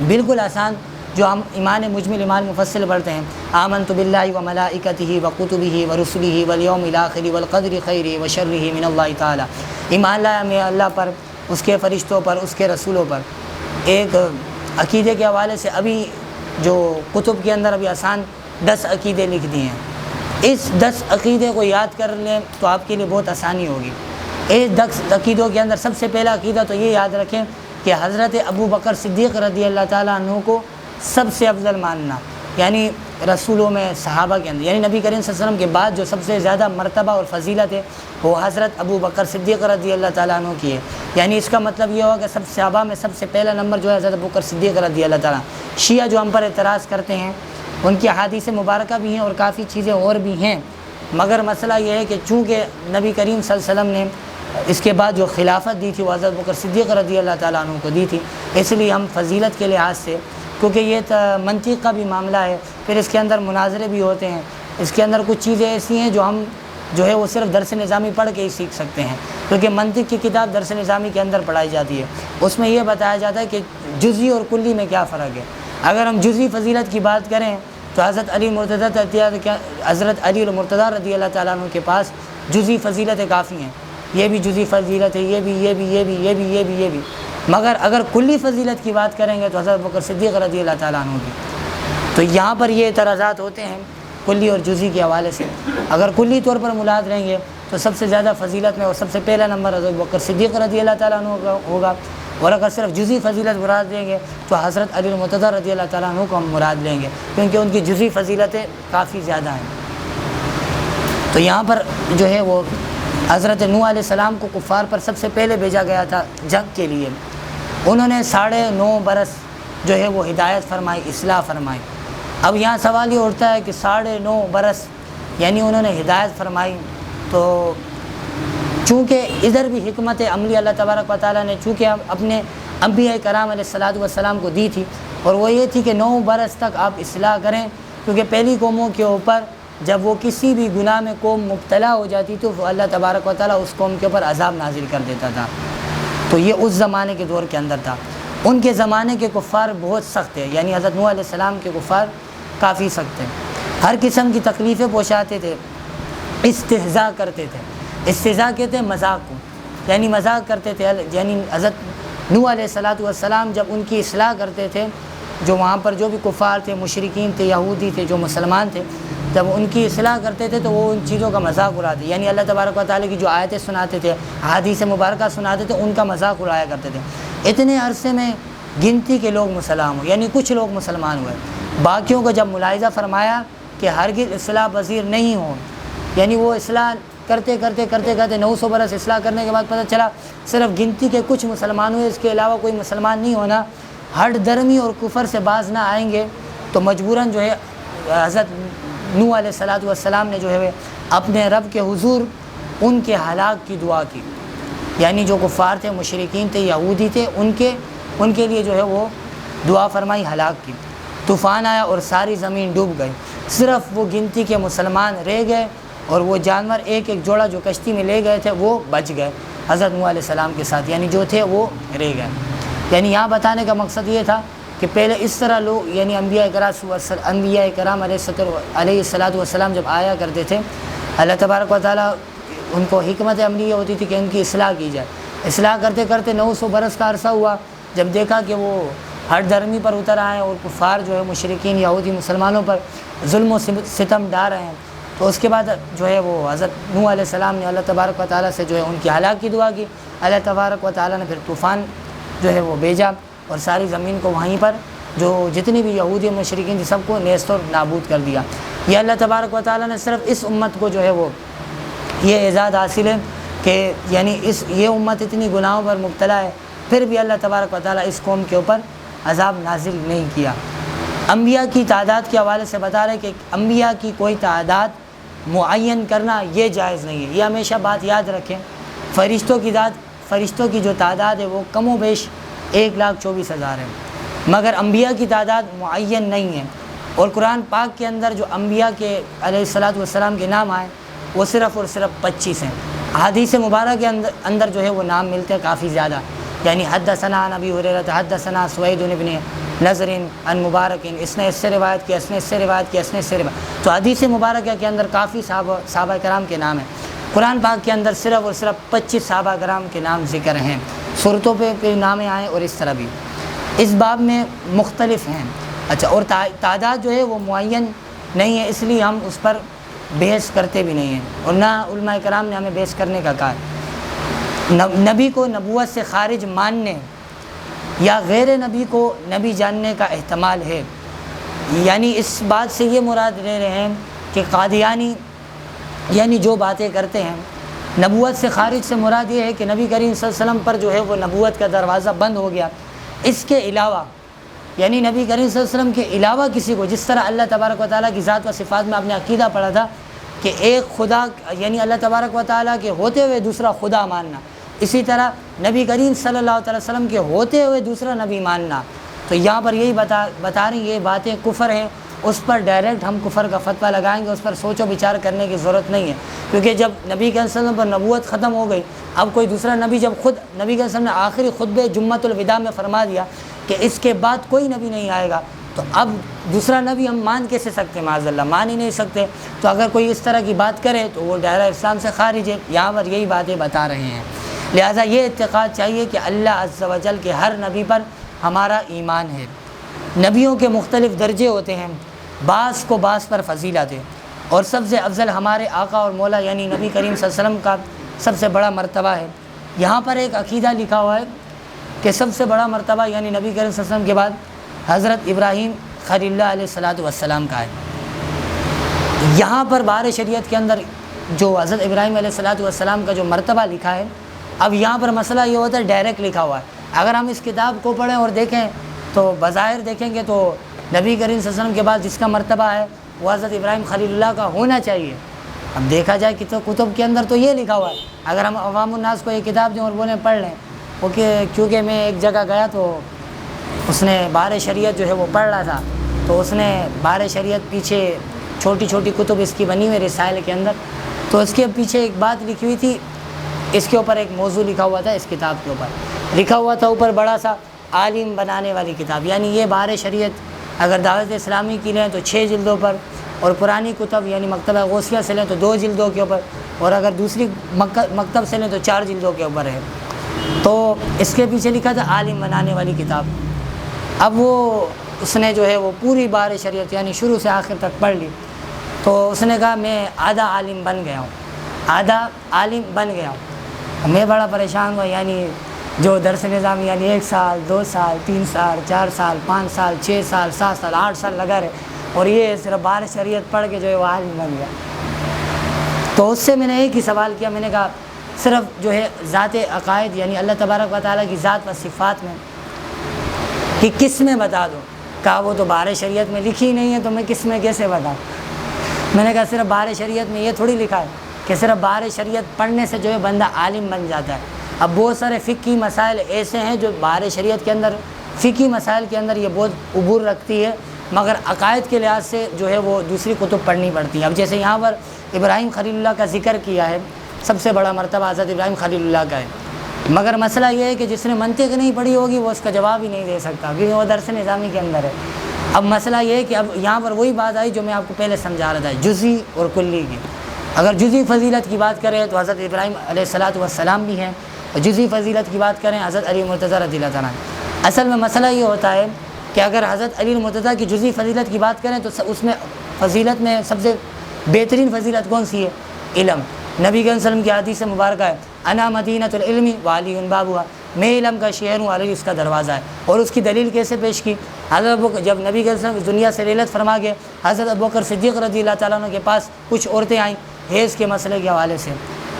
بالکل آسان جو ہم ایمان مجمل ایمان مفصل پڑھتے ہیں، آمنت باللہ و ملائکتہ و کتبہ و رسلہ والیوم الاخر والقدر خیرہ و شرہ من اللہ تعالی. ایمان لایا میں اللہ پر، اس کے فرشتوں پر، اس کے رسولوں پر. ایک عقیدے کے حوالے سے ابھی جو کتب کے اندر ابھی آسان 10 عقیدے لکھ دیے ہیں، اس 10 عقیدے کو یاد کر لیں تو آپ کے لیے بہت آسانی ہوگی. اس 10 عقیدوں کے اندر سب سے پہلا عقیدہ تو یہ یاد رکھیں کہ حضرت ابو بکر صدیق رضی اللہ تعالیٰ عنہ کو سب سے افضل ماننا، یعنی رسولوں میں صحابہ کے اندر، یعنی نبی کریم صلی اللہ علیہ وسلم کے بعد جو سب سے زیادہ مرتبہ اور فضیلت ہے وہ حضرت ابو بکر صدیق رضی اللہ تعالیٰ عنہ کی ہے. یعنی اس کا مطلب یہ ہوگا کہ سب صحابہ میں سب سے پہلا نمبر جو ہے حضرت ابو بکر صدیق رضی اللہ تعالیٰ. شیعہ جو ہم پر اعتراض کرتے ہیں ان کی احادیث مبارکہ بھی ہیں اور کافی چیزیں اور بھی ہیں، مگر مسئلہ یہ ہے کہ چونکہ نبی کریم صلی اللہ علیہ وسلم نے اس کے بعد جو خلافت دی تھی وہ حضرت ابو بکر صدیق رضی اللہ تعالیٰ عنہ کو دی تھی، اس لیے ہم فضیلت کے لحاظ سے، کیونکہ یہ منطق کا بھی معاملہ ہے، پھر اس کے اندر مناظرے بھی ہوتے ہیں، اس کے اندر کچھ چیزیں ایسی ہیں جو ہم جو ہے وہ صرف درس نظامی پڑھ کے ہی سیکھ سکتے ہیں، کیونکہ منطق کی کتاب درس نظامی کے اندر پڑھائی جاتی ہے. اس میں یہ بتایا جاتا ہے کہ جزوی اور کلی میں کیا فرق ہے. اگر ہم جزوی فضیلت کی بات کریں تو حضرت علی المرتضیٰ رضی اللہ تعالیٰ عنہ کے پاس جزوی فضیلتیں کافی ہیں. یہ بھی جزوی فضیلت ہے، یہ بھی. مگر اگر کلی فضیلت کی بات کریں گے تو حضرت ابو بکر صدیق رضی اللہ تعالیٰ عنہ کی. تو یہاں پر یہ اعتراضات ہوتے ہیں کلی اور جزوی کے حوالے سے. اگر کلی طور پر مراد رہیں گے تو سب سے زیادہ فضیلت میں اور سب سے پہلا نمبر حضرت ابو بکر صدیق رضی اللہ تعالیٰ عنہ ہوگا، اور اگر صرف جزوی فضیلت مراد لیں گے تو حضرت علی المرتضیٰ رضی اللہ تعالیٰ عنہ کو ہم مراد لیں گے، کیونکہ ان کی جزوی فضیلتیں کافی زیادہ ہیں. تو یہاں پر جو ہے وہ حضرت نوح علیہ السلام کو کفار پر سب سے پہلے بھیجا گیا تھا جنگ کے لیے. انہوں نے 9.5 برس جو ہے وہ ہدایت فرمائی، اصلاح فرمائی. اب یہاں سوال یہ اٹھتا ہے کہ 9.5 برس یعنی انہوں نے ہدایت فرمائی، تو چونکہ ادھر بھی حکمت عملی اللہ تبارک و تعالیٰ نے چونکہ اپنے انبیاء کرام علیہ الصلاۃ والسلام کو دی تھی، اور وہ یہ تھی کہ 9 برس تک آپ اصلاح کریں، کیونکہ پہلی قوموں کے اوپر جب وہ کسی بھی گناہ میں قوم مبتلا ہو جاتی تو اللہ تبارک و تعالیٰ اس قوم کے اوپر عذاب نازل کر دیتا تھا. تو یہ اس زمانے کے دور کے اندر تھا. ان کے زمانے کے کفار بہت سخت ہیں، یعنی حضرت نوح علیہ السلام کے کفار کافی سخت ہیں، ہر قسم کی تکلیفیں پہنچاتے تھے، استہزاء کرتے تھے. استہزاء کہتے ہیں مذاق کو، یعنی مذاق کرتے تھے، یعنی حضرت نوح علیہ السلام جب ان کی اصلاح کرتے تھے، جو وہاں پر جو بھی کفار تھے، مشرکین تھے، یہودی تھے، جو مسلمان تھے، جب ان کی اصلاح کرتے تھے تو وہ ان چیزوں کا مذاق اڑاتے، یعنی اللہ تبارک و تعالیٰ کی جو آیتیں سناتے تھے، احادیث مبارکہ سناتے تھے، ان کا مذاق اڑایا کرتے تھے۔ اتنے عرصے میں گنتی کے لوگ مسلمان ہوئے، یعنی کچھ لوگ مسلمان ہوئے، باقیوں کو جب ملاحظہ فرمایا کہ ہرگز اصلاح پذیر نہیں ہوں، یعنی وہ اصلاح کرتے 900 برس اصلاح کرنے کے بعد پتہ چلا صرف گنتی کے کچھ مسلمان ہوئے، اس کے علاوہ کوئی مسلمان نہیں ہونا، ہٹ درمی اور کفر سے باز نہ آئیں گے، تو مجبوراً جو ہے حضرت نوح علیہ السلام نے جو ہے اپنے رب کے حضور ان کے ہلاک کی دعا کی، یعنی جو کفار تھے، مشرکین تھے، یہودی تھے، ان کے لیے جو ہے وہ دعا فرمائی، ہلاک کی۔ طوفان آیا اور ساری زمین ڈوب گئی، صرف وہ گنتی کے مسلمان رہ گئے، اور وہ جانور ایک جوڑا جو کشتی میں لے گئے تھے وہ بچ گئے حضرت نوح علیہ السلام کے ساتھ، یعنی جو تھے وہ رہ گئے۔ یعنی یہاں بتانے کا مقصد یہ تھا کہ پہلے اس طرح لوگ، یعنی انبیاء کرام علیہ السلام جب آیا کرتے تھے، اللہ تبارک و تعالیٰ ان کو حکمت عملی ہوتی تھی کہ ان کی اصلاح کی جائے۔ اصلاح کرتے 900 برس کا عرصہ ہوا، جب دیکھا کہ وہ ہٹ درمی پر اتر آئے اور کفار جو ہے مشرکین یہودی مسلمانوں پر ظلم و ستم ڈال رہے ہیں، تو اس کے بعد جو ہے وہ حضرت نوح علیہ السلام نے اللہ تبارک و تعالیٰ سے جو ہے ان کی ہلاک کی دعا کی۔ اللہ تبارک و تعالیٰ نے پھر طوفان جو ہے وہ بھیجا اور ساری زمین کو وہیں پر جو جتنی بھی یہودی مشرکین تھے سب کو نیست و نابود کر دیا۔ یہ اللہ تبارک و تعالیٰ نے صرف اس امت کو جو ہے وہ یہ اعزاز حاصل ہے کہ یعنی یہ امت اتنی گناہوں پر مبتلا ہے، پھر بھی اللہ تبارک و تعالیٰ اس قوم کے اوپر عذاب نازل نہیں کیا۔ انبیاء کی تعداد کے حوالے سے بتا رہے کہ انبیاء کی کوئی تعداد معین کرنا یہ جائز نہیں ہے، یہ ہمیشہ بات یاد رکھیں۔ فرشتوں کی جو تعداد ہے وہ کم و بیش 1,24,000 ہے، مگر انبیاء کی تعداد معین نہیں ہے، اور قرآن پاک کے اندر جو انبیاء کے علیہ السلام کے نام آئے وہ صرف اور صرف 25 ہیں۔ حدیث مبارک کے اندر جو ہے وہ نام ملتے ہیں کافی زیادہ، یعنی حدثنا نبی ہریرہ، حدثنا سوید بن نظر عن مبارک، اس نے اس سے روایت کی، اس نے اس سے روایت کی، اس نے اس سے روایت، تو حدیث مبارکہ کے اندر کافی صحابہ کرام کے نام ہیں۔ قرآن پاک کے اندر صرف اور صرف 25 صحابہ کرام کے نام ذکر ہیں، صورتوں پہ نام آئے اور اس طرح بھی اس باب میں مختلف ہیں۔ اچھا، اور تعداد جو ہے وہ معین نہیں ہے، اس لیے ہم اس پر بحث کرتے بھی نہیں ہیں، اور نہ علماء کرام نے ہمیں بحث کرنے کا کہا۔ نبی کو نبوت سے خارج ماننے یا غیر نبی کو نبی جاننے کا احتمال ہے، یعنی اس بات سے یہ مراد لے رہے ہیں کہ قادیانی یعنی جو باتیں کرتے ہیں نبوت سے خارج سے مراد یہ ہے کہ نبی کریم صلی اللہ علیہ وسلم پر جو ہے وہ نبوت کا دروازہ بند ہو گیا، اس کے علاوہ یعنی نبی کریم صلی اللہ علیہ وسلم کے علاوہ کسی کو، جس طرح اللہ تبارک و تعالیٰ کی ذات و صفات میں آپ نے عقیدہ پڑھا تھا کہ ایک خدا یعنی اللہ تبارک و تعالیٰ کے ہوتے ہوئے دوسرا خدا ماننا، اسی طرح نبی کریم صلی اللہ علیہ وسلم کے ہوتے ہوئے دوسرا نبی ماننا، تو یہاں پر یہی بتا رہی یہ باتیں کفر ہیں، اس پر ڈائریکٹ ہم کفر کا فتویٰ لگائیں گے، اس پر سوچ و بچار کرنے کی ضرورت نہیں ہے، کیونکہ جب نبی کے وسلم پر نبوت ختم ہو گئی، اب کوئی دوسرا نبی، جب خود نبی کے وسلم نے آخری خطبہ جمعۃ الوداع میں فرما دیا کہ اس کے بعد کوئی نبی نہیں آئے گا، تو اب دوسرا نبی ہم مان کیسے سکتے ہیں؟ معاذ اللہ مان ہی نہیں سکتے، تو اگر کوئی اس طرح کی بات کرے تو وہ دائرہ اسلام سے خارج ہے، یہاں پر یہی باتیں بتا رہے ہیں۔ لہٰذا یہ اعتقاد چاہیے کہ اللہ عز و جل کے ہر نبی پر ہمارا ایمان ہے۔ نبیوں کے مختلف درجے ہوتے ہیں، بعض کو بعض پر فضیلت ہے، اور سب سے افضل ہمارے آقا اور مولا یعنی نبی کریم صلی اللہ علیہ وسلم کا سب سے بڑا مرتبہ ہے۔ یہاں پر ایک عقیدہ لکھا ہوا ہے کہ سب سے بڑا مرتبہ یعنی نبی کریم صلی اللہ علیہ وسلم کے بعد حضرت ابراہیم خلیل اللہ علیہ السلام کا ہے۔ یہاں پر بار شریعت کے اندر جو حضرت ابراہیم علیہ السلام کا جو مرتبہ لکھا ہے، اب یہاں پر مسئلہ یہ ہوتا ہے ڈائریکٹ لکھا ہوا ہے، اگر ہم اس کتاب کو پڑھیں اور دیکھیں تو بظاہر دیکھیں گے تو نبی کریم صلی اللہ علیہ وسلم کے بعد جس کا مرتبہ ہے وہ حضرت ابراہیم خلیل اللہ کا ہونا چاہیے۔ اب دیکھا جائے کہ تو کتب کے اندر تو یہ لکھا ہوا ہے، اگر ہم عوام الناس کو یہ کتاب دیں اور بولیں پڑھ لیں، کیونکہ میں ایک جگہ گیا تو اس نے بار شریعت جو ہے وہ پڑھ رہا تھا، تو اس نے بار شریعت پیچھے چھوٹی چھوٹی کتب اس کی بنی ہوئی رسائل کے اندر، تو اس کے پیچھے ایک بات لکھی ہوئی تھی، اس کے اوپر ایک موضوع لکھا ہوا تھا، اس کتاب کے اوپر لکھا ہوا تھا اوپر بڑا سا عالم بنانے والی کتاب، یعنی یہ بار شریعت اگر دعوت اسلامی کی لیں تو 6 جلدوں پر، اور پرانی کتب یعنی مکتبہ غوثیہ سے لیں تو 2 جلدوں کے اوپر، اور اگر دوسری مکتب سے لیں تو 4 جلدوں کے اوپر ہے۔ تو اس کے پیچھے لکھا تھا عالم بنانے والی کتاب۔ اب وہ اس نے جو ہے وہ پوری بار شریعت یعنی شروع سے آخر تک پڑھ لی، تو اس نے کہا میں آدھا عالم بن گیا ہوں، آدھا عالم بن گیا ہوں۔ میں بڑا پریشان ہوا، یعنی جو درس نظام یعنی 1 سال 2 سال 3 سال 4 سال 5 سال 6 سال 7 سال 8 سال لگا رہے، اور یہ صرف بار شریعت پڑھ کے جو ہے وہ عالم بن گیا۔ تو اس سے میں نے ایک ہی سوال کیا، میں نے کہا صرف جو ہے ذات عقائد یعنی اللہ تبارک و تعالیٰ کی ذات و صفات میں کہ کس میں بتا دو؟ کہا وہ تو بار شریعت میں لکھی نہیں ہے، تو میں کس میں کیسے بتاؤں؟ میں نے کہا صرف بار شریعت میں یہ تھوڑی لکھا ہے کہ صرف بار شریعت پڑھنے سے جو ہے بندہ عالم بن جاتا ہے۔ اب بہت سارے فقہی مسائل ایسے ہیں جو بار شریعت کے اندر، فقہی مسائل کے اندر یہ بہت عبور رکھتی ہے، مگر عقائد کے لحاظ سے جو ہے وہ دوسری کتب پڑھنی پڑتی ہے۔ اب جیسے یہاں پر ابراہیم خلیل اللہ کا ذکر کیا ہے، سب سے بڑا مرتبہ حضرت ابراہیم خلیل اللہ کا ہے، مگر مسئلہ یہ ہے کہ جس نے منطق نہیں پڑھی ہوگی وہ اس کا جواب ہی نہیں دے سکتا، کیونکہ وہ درس نظامی کے اندر ہے۔ اب مسئلہ یہ ہے کہ اب یہاں پر وہی بات آئی جو میں آپ کو پہلے سمجھا رہا تھا، جزئی اور کلی کی۔ اگر جزئی فضیلت کی بات کریں تو حضرت ابراہیم علیہ السلام بھی ہیں، اور جزئی فضیلت کی بات کریں حضرت علی مرتضیٰ رضی اللہ تعالیٰ۔ اصل میں مسئلہ یہ ہوتا ہے کہ اگر حضرت علی مرتضیٰ کی جزئی فضیلت کی بات کریں تو اس میں فضیلت میں سب سے بہترین فضیلت کون سی ہے؟ علم۔ نبی صلی اللہ علیہ وسلم کی حدیث مبارکہ ہے انا مدینۃ العلم وعلی بابها، میں علم کا شہر ہوں، علی اس کا دروازہ ہے۔ اور اس کی دلیل کیسے پیش کی؟ حضرت جب نبی صلی اللہ علیہ وسلم دنیا سے رحلت فرما گئے، حضرت ابوبکر صدیق رضی اللہ تعالیٰ عنہ کے پاس کچھ عورتیں آئیں حیض کے مسئلے کے حوالے سے،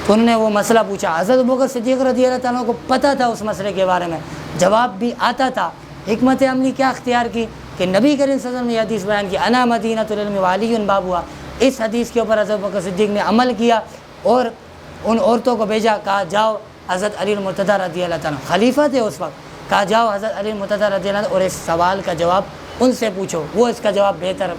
تو انہوں نے وہ مسئلہ پوچھا۔ حضرت ابوبکر صدیق رضی اللہ تعالیٰ عنہ کو پتہ تھا اس مسئلے کے بارے میں، جواب بھی آتا تھا۔ حکمت عملی کیا اختیار کی کہ نبی کریم صلی اللہ علیہ وسلم نے حدیث بیان کی انا مدینۃ العلم وعلی بابها، اس حدیث کے اوپر حضرت ابوبکر صدیق نے عمل کیا اور ان عورتوں کو بھیجا، کہا جاؤ حضرت علی مرتضیٰ رضی اللہ تعالیٰ خلیفہ تھے اس وقت، کہا جاؤ حضرت علی مرتضیٰ رضی اللہ اور اس سوال کا جواب ان سے پوچھو، وہ اس کا جواب بہتر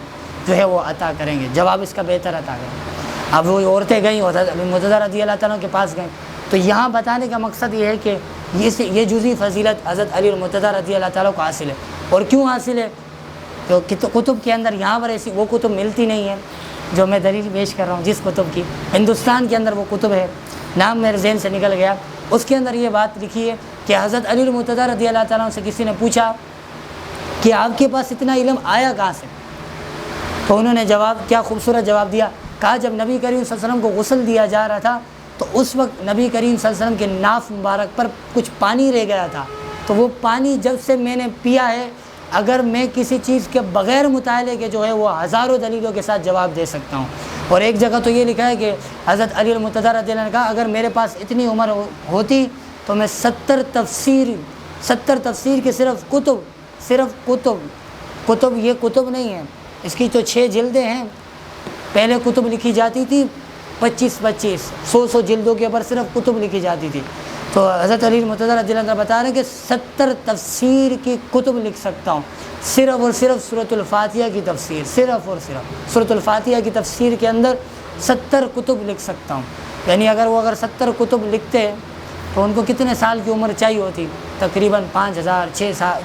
جو ہے وہ عطا کریں گے، جواب اس کا بہتر عطا کریں گے۔ اب وہ عورتیں گئیں حضرت علی مرتضیٰ رضی اللہ تعالیٰ کے پاس گئیں۔ تو یہاں بتانے کا مقصد یہ ہے کہ یہ جزئی فضیلت حضرت علی مرتضیٰ رضی اللہ تعالیٰ کو حاصل ہے۔ اور کیوں حاصل ہے؟ تو کتب کے اندر یہاں پر ایسی وہ کتب ملتی نہیں ہے جو میں دلیل پیش کر رہا ہوں، جس کتب کی ہندوستان کے اندر وہ کتب ہے، نام میرے ذہن سے نکل گیا، اس کے اندر یہ بات لکھی ہے کہ حضرت علی مرتضیٰ رضی اللہ تعالیٰ سے کسی نے پوچھا کہ آپ کے پاس اتنا علم آیا کہاں سے؟ تو انہوں نے جواب کیا خوبصورت جواب دیا، کہا جب نبی کریم صلی اللہ علیہ وسلم کو غسل دیا جا رہا تھا تو اس وقت نبی کریم صلی اللہ علیہ وسلم کے ناف مبارک پر کچھ پانی رہ گیا تھا، تو وہ پانی جب سے میں نے پیا ہے، اگر میں کسی چیز کے بغیر مطالعے کے جو ہے وہ ہزاروں دلیلوں کے ساتھ جواب دے سکتا ہوں۔ اور ایک جگہ تو یہ لکھا ہے کہ حضرت علی مرتضیٰ رضی اللہ عنہ نے کہا اگر میرے پاس اتنی عمر ہوتی تو میں 70 تفسیر کے صرف کتب یہ کتب نہیں ہیں، اس کی تو 6 جلدیں ہیں، پہلے کتب لکھی جاتی تھی 25 100 جلدوں کے اوپر صرف کتب لکھی جاتی تھی، تو حضرت علی مرتضیٰ رضی اللہ عنہ بتا رہے ہیں کہ 70 تفسیر کی کتب لکھ سکتا ہوں، صرف اور صرف سورۃ الفاتحہ کی تفسیر، صرف اور صرف سورۃ الفاتحہ کی تفسیر کے اندر 70 کتب لکھ سکتا ہوں۔ یعنی اگر 70 کتب لکھتے تو ان کو کتنے سال کی عمر چاہیے ہوتی؟ تقریباً 5000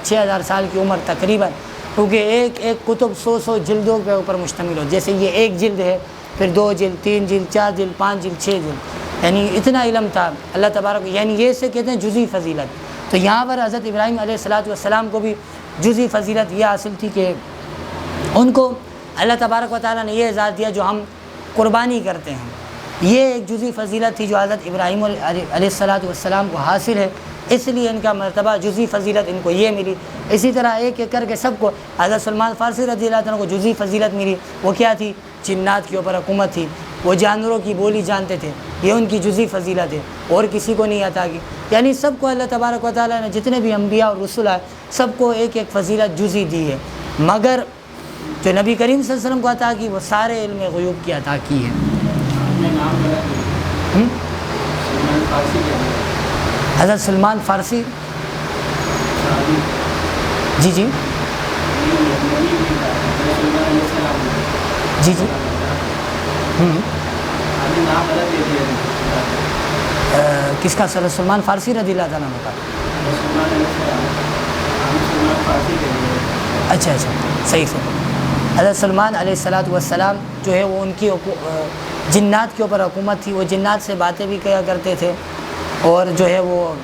6000 سال کی عمر تقریباً، کیونکہ ایک کتب 100 جلدوں کے اوپر مشتمل ہو، جیسے یہ 1 جلد ہے، پھر 2 جلد 3 جلد 4 جلد 5 جلد 6 جلد، یعنی اتنا علم تھا اللہ تبارک، یعنی یہ سے کہتے ہیں جزئی فضیلت۔ تو یہاں پر حضرت ابراہیم علیہ السلام کو بھی جزئی فضیلت یہ حاصل تھی کہ ان کو اللہ تبارک و تعالیٰ نے یہ اعزاز دیا جو ہم قربانی کرتے ہیں، یہ ایک جزئی فضیلت تھی جو حضرت ابراہیم علیہ السلام کو حاصل ہے، اس لیے ان کا مرتبہ جزئی فضیلت ان کو یہ ملی۔ اسی طرح ایک ایک کر کے سب کو حضرت سلمان فارسی رضی اللہ عنہ کو جزئی فضیلت ملی، وہ کیا تھی؟ جنات کے اوپر حکومت تھی، وہ جانوروں کی بولی جانتے تھے، یہ ان کی جزئی فضیلت ہے، اور کسی کو نہیں عطا کی۔ یعنی سب کو اللہ تبارک و تعالیٰ نے جتنے بھی انبیاء اور رسول آئے سب کو ایک ایک فضیلت جزئی دی ہے، مگر جو نبی کریم صلی اللہ علیہ وسلم کو عطا کی وہ سارے علم غیوب کی عطا کی ہے۔ حضرت سلمان فارسی جی جی جی جی کس کا؟ سلمان فارسی رضی اللہ تعالیٰ عنہ کا؟ اچھا صحیح حضرت سلمان علیہ الصلوۃ والسلام جو ہے وہ ان کی جنات کے اوپر حکومت تھی، وہ جنات سے باتیں بھی کیا کرتے تھے، اور جو ہے وہ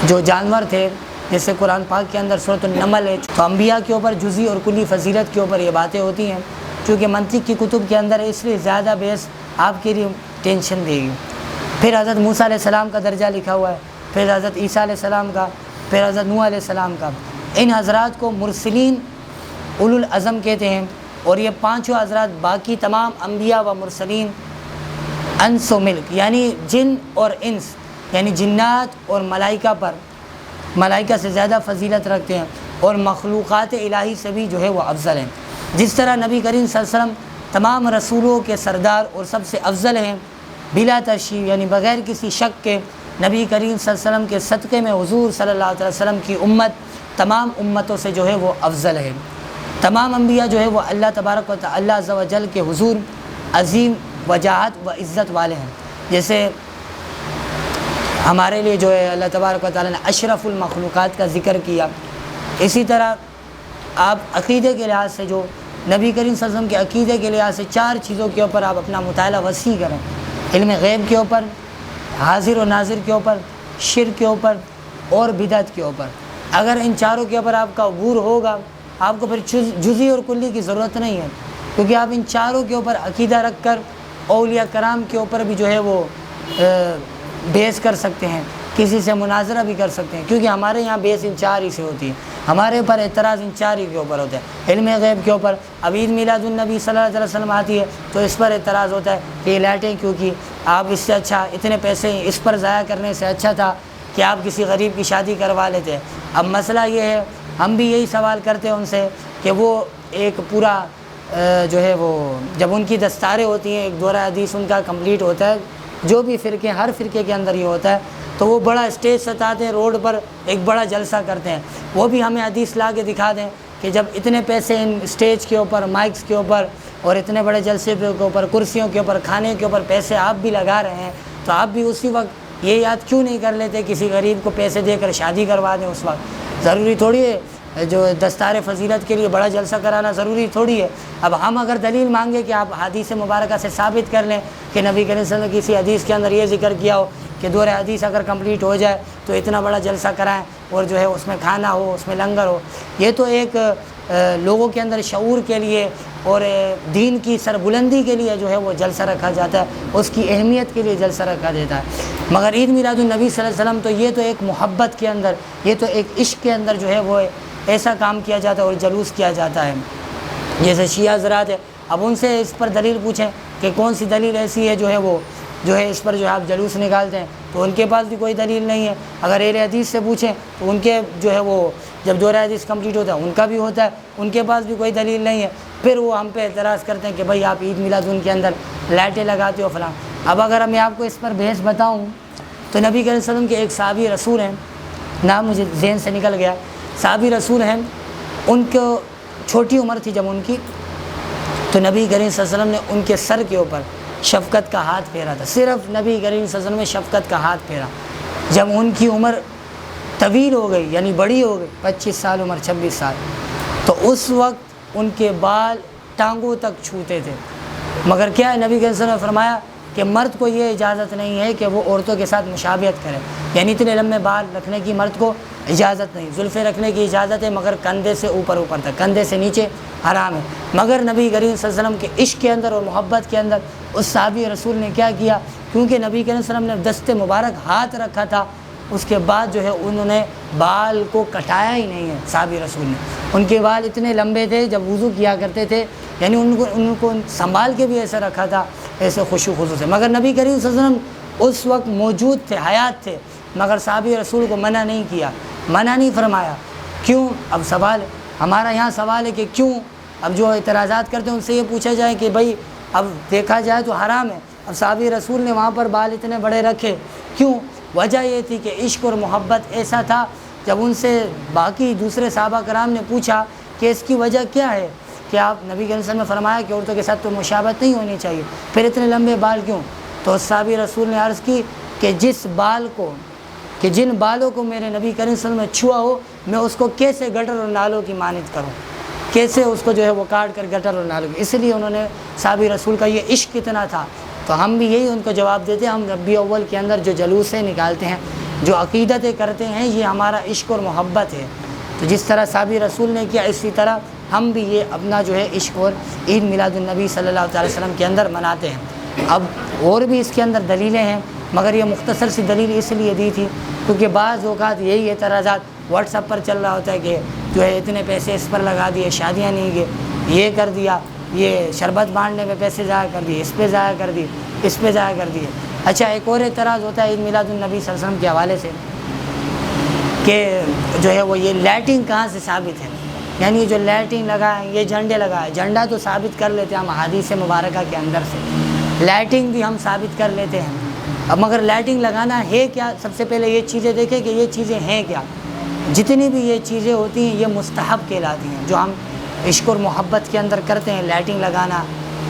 جو جانور تھے جیسے قرآن پاک کے اندر سورۃ النمل ہے، تو انبیاء کے اوپر جزئی اور کلی فضیلت کے اوپر یہ باتیں ہوتی ہیں، چونکہ منطق کی کتب کے اندر اس لیے زیادہ بحث آپ کے لیے ٹینشن دے گی۔ پھر حضرت موسیٰ علیہ السلام کا درجہ لکھا ہوا ہے، پھر حضرت عیسیٰ علیہ السلام کا، پھر حضرت نوح علیہ السلام کا۔ ان حضرات کو مرسلین اولو العزم کہتے ہیں، اور یہ پانچوں حضرات باقی تمام انبیاء و مرسلین انس و ملک یعنی جن اور انس یعنی جنات اور ملائکہ پر، ملائکہ سے زیادہ فضیلت رکھتے ہیں، اور مخلوقات الہی سے بھی جو ہے وہ افضل ہیں۔ جس طرح نبی کریم صلی اللہ علیہ وسلم تمام رسولوں کے سردار اور سب سے افضل ہیں، بلا تشریح یعنی بغیر کسی شک کے نبی کریم صلی اللہ علیہ وسلم کے صدقے میں حضور صلی اللہ علیہ وسلم کی امت تمام امتوں سے جو ہے وہ افضل ہے۔ تمام انبیاء جو ہے وہ اللہ تبارک و تعالی عز و جل کے حضور عظیم وجاہت و عزت والے ہیں، جیسے ہمارے لیے جو ہے اللہ تبارک و تعالی نے اشرف المخلوقات کا ذکر کیا۔ اسی طرح آپ عقیدے کے لحاظ سے جو نبی کریم صلی اللہ علیہ وسلم کے عقیدے کے لحاظ سے 4 چیزوں کے اوپر آپ اپنا مطالعہ وسیع کریں، علم غیب کے اوپر، حاضر و ناظر کے اوپر، شرک کے اوپر اور بدعت کے اوپر۔ اگر ان چاروں کے اوپر آپ کا عبور ہوگا، آپ کو پھر جزئی اور کلی کی ضرورت نہیں ہے، کیونکہ آپ ان چاروں کے اوپر عقیدہ رکھ کر اولیاء کرام کے اوپر بھی جو ہے وہ بحث کر سکتے ہیں، کسی سے مناظرہ بھی کر سکتے ہیں، کیونکہ ہمارے یہاں بحث ان 4 ہی سے ہوتی ہے، ہمارے اوپر اعتراض ان 4 ہی کے اوپر ہوتا ہے۔ علم غیب کے اوپر اب عید میلاد النبی صلی اللہ علیہ وسلم آتی ہے تو اس پر اعتراض ہوتا ہے کہ یہ لائٹیں کیونکہ آپ اس سے اچھا اتنے پیسے اس پر ضائع کرنے سے اچھا تھا کہ آپ کسی غریب کی شادی کروا لیتے۔ اب مسئلہ یہ ہے، ہم بھی یہی سوال کرتے ہیں ان سے کہ وہ ایک پورا جو ہے وہ جب ان کی دستاریں ہوتی ہیں، ایک دورہ حدیث ان کا کمپلیٹ ہوتا ہے، جو بھی فرقے ہر فرقے کے اندر یہ ہوتا ہے، تو وہ بڑا اسٹیج ستاتے ہیں، روڈ پر ایک بڑا جلسہ کرتے ہیں، وہ بھی ہمیں حدیث لا کے دکھا دیں کہ جب اتنے پیسے ان اسٹیج کے اوپر، مائکس کے اوپر اور اتنے بڑے جلسے کے اوپر، کرسیوں کے اوپر، کھانے کے اوپر پیسے آپ بھی لگا رہے ہیں، تو آپ بھی اسی وقت یہ یاد کیوں نہیں کر لیتے کسی غریب کو پیسے دے کر شادی کروا دیں؟ اس وقت ضروری تھوڑی ہے جو دستار فضیلت کے لیے بڑا جلسہ کرانا ضروری تھوڑی ہے۔ اب ہم اگر دلیل مانگے کہ آپ حدیث مبارکہ سے ثابت کر لیں کہ نبی کریم صلی اللہ علیہ وسلم کسی حدیث کے اندر یہ ذکر کیا ہو کہ دور حدیث اگر کمپلیٹ ہو جائے تو اتنا بڑا جلسہ کرائیں اور جو ہے اس میں کھانا ہو، اس میں لنگر ہو، یہ تو ایک لوگوں کے اندر شعور کے لیے اور دین کی سربلندی کے لیے جو ہے وہ جلسہ رکھا جاتا ہے، اس کی اہمیت کے لیے جلسہ رکھا جاتا ہے۔ مگر عید میلاد النبی صلی اللہ علیہ وسلم تو یہ تو ایک محبت کے اندر، یہ تو ایک عشق کے اندر جو ہے وہ ایسا کام کیا جاتا ہے اور جلوس کیا جاتا ہے۔ جیسے شیعہ حضرات ہے، اب ان سے اس پر دلیل پوچھیں کہ کون سی دلیل ایسی ہے جو ہے وہ جو ہے اس پر جو ہے آپ جلوس نکالتے ہیں، تو ان کے پاس بھی کوئی دلیل نہیں ہے۔ اگر اہل حدیث سے پوچھیں تو ان کے جو ہے وہ جب دورہ حدیث کمپلیٹ ہوتا ہے ان کا بھی ہوتا ہے، ان کے پاس بھی کوئی دلیل نہیں ہے۔ پھر وہ ہم پہ اعتراض کرتے ہیں کہ بھائی آپ عید میلاد ان کے اندر لائٹیں لگاتے ہو فلاں۔ اب اگر میں آپ کو اس پر بحث بتاؤں تو نبی کریم صلی اللہ علیہ وسلم کے ایک صحابی رسول ہیں، نام مجھے ذہن سے نکل گیا، صحابی رسول ہیں، ان کو چھوٹی عمر تھی جب ان کی، تو نبی کریم صلی اللہ علیہ وسلم نے ان کے سر کے اوپر شفقت کا ہاتھ پھیرا تھا، صرف نبی کریم صلی اللہ علیہ وسلم نے شفقت کا ہاتھ پھیرا۔ جب ان کی عمر طویل ہو گئی یعنی بڑی ہو گئی، 25 سال عمر، 26 سال، تو اس وقت ان کے بال ٹانگوں تک چھوتے تھے۔ مگر کیا ہے، نبی کریم صلی اللہ علیہ وسلم نے فرمایا کہ مرد کو یہ اجازت نہیں ہے کہ وہ عورتوں کے ساتھ مشابہت کرے، یعنی اتنے لمبے بال رکھنے کی مرد کو اجازت نہیں، زلفیں رکھنے کی اجازت ہے مگر کندھے سے اوپر تک، کندھے سے نیچے حرام ہے۔ مگر نبی کریم صلی اللہ علیہ وسلم کے عشق کے اندر اور محبت کے اندر اس صحابی رسول نے کیا کیا، کیونکہ نبی کریم صلی اللہ علیہ وسلم نے دست مبارک ہاتھ رکھا تھا، اس کے بعد جو ہے انہوں نے بال کو کٹایا ہی نہیں ہے۔ صحابی رسول نے، ان کے بال اتنے لمبے تھے جب وضو کیا کرتے تھے، یعنی ان کو سنبھال کے بھی ایسے رکھا تھا، ایسے خشوع خضوع سے۔ مگر نبی کریم صلی اللہ علیہ وسلم اس وقت موجود تھے، حیات تھے، مگر صحابی رسول کو منع نہیں کیا، منع نہیں فرمایا۔ کیوں؟ اب سوال ہمارا یہاں سوال ہے کہ کیوں؟ اب جو اعتراضات کرتے ہیں ان سے یہ پوچھا جائے کہ بھائی اب دیکھا جائے تو حرام ہے، اب صحابی رسول نے وہاں پر بال اتنے بڑے رکھے کیوں؟ وجہ یہ تھی کہ عشق اور محبت ایسا تھا، جب ان سے باقی دوسرے صحابہ کرام نے پوچھا کہ اس کی وجہ کیا ہے کہ آپ نبی کریم صلی اللہ علیہ وسلم نے فرمایا کہ عورتوں کے ساتھ تو مشابہت نہیں ہونی چاہیے، پھر اتنے لمبے بال کیوں؟ تو صحابی رسول نے عرض کی کہ جن بالوں کو میرے نبی کریم صلی اللہ علیہ وسلم نے چھوا ہو، میں اس کو کیسے گٹر اور نالوں کی مانند کروں؟ کیسے اس کو جو ہے وہ کاٹ کر گٹر اور نالوں، اس لیے انہوں نے صحابی رسول کا یہ عشق کتنا تھا۔ تو ہم بھی یہی ان کو جواب دیتے ہیں، ہم ربیع اول کے اندر جو جلوسیں نکالتے ہیں، جو عقیدتیں کرتے ہیں، یہ ہمارا عشق اور محبت ہے۔ تو جس طرح صحابی رسول نے کیا، اسی طرح ہم بھی یہ اپنا جو ہے عشق اور عید میلاد النبی صلی اللہ علیہ وسلم کے اندر مناتے ہیں۔ اب اور بھی اس کے اندر دلیلیں ہیں، مگر یہ مختصر سی دلیل اس لیے دی تھی کیونکہ بعض اوقات یہی اعتراضات واٹس ایپ پر چل رہا ہوتا ہے کہ جو ہے اتنے پیسے اس پر لگا دیے، شادیاں نہیں گئے، یہ کر دیا، یہ شربت بانٹنے میں پیسے ضائع کر دیے، اس پہ ضائع کر دیے، اس پہ ضائع کر دیے۔ اچھا، ایک اور اعتراض ہوتا ہے عید میلاد النبی صلی اللہ علیہ وسلم کے حوالے سے کہ جو ہے وہ یہ لائٹنگ کہاں سے ثابت ہے، یعنی جو لائٹنگ لگائیں، یہ جھنڈے لگائیں، جھنڈا تو ثابت کر لیتے ہیں ہم حدیث مبارکہ کے اندر سے، لائٹنگ بھی ہم ثابت کر لیتے ہیں۔ اب مگر لائٹنگ لگانا ہے کیا؟ سب سے پہلے یہ چیزیں دیکھیں کہ یہ چیزیں ہیں کیا۔ جتنی بھی یہ چیزیں ہوتی ہیں یہ مستحب کہلاتی ہیں، جو ہم عشق اور محبت کے اندر کرتے ہیں، لائٹنگ لگانا،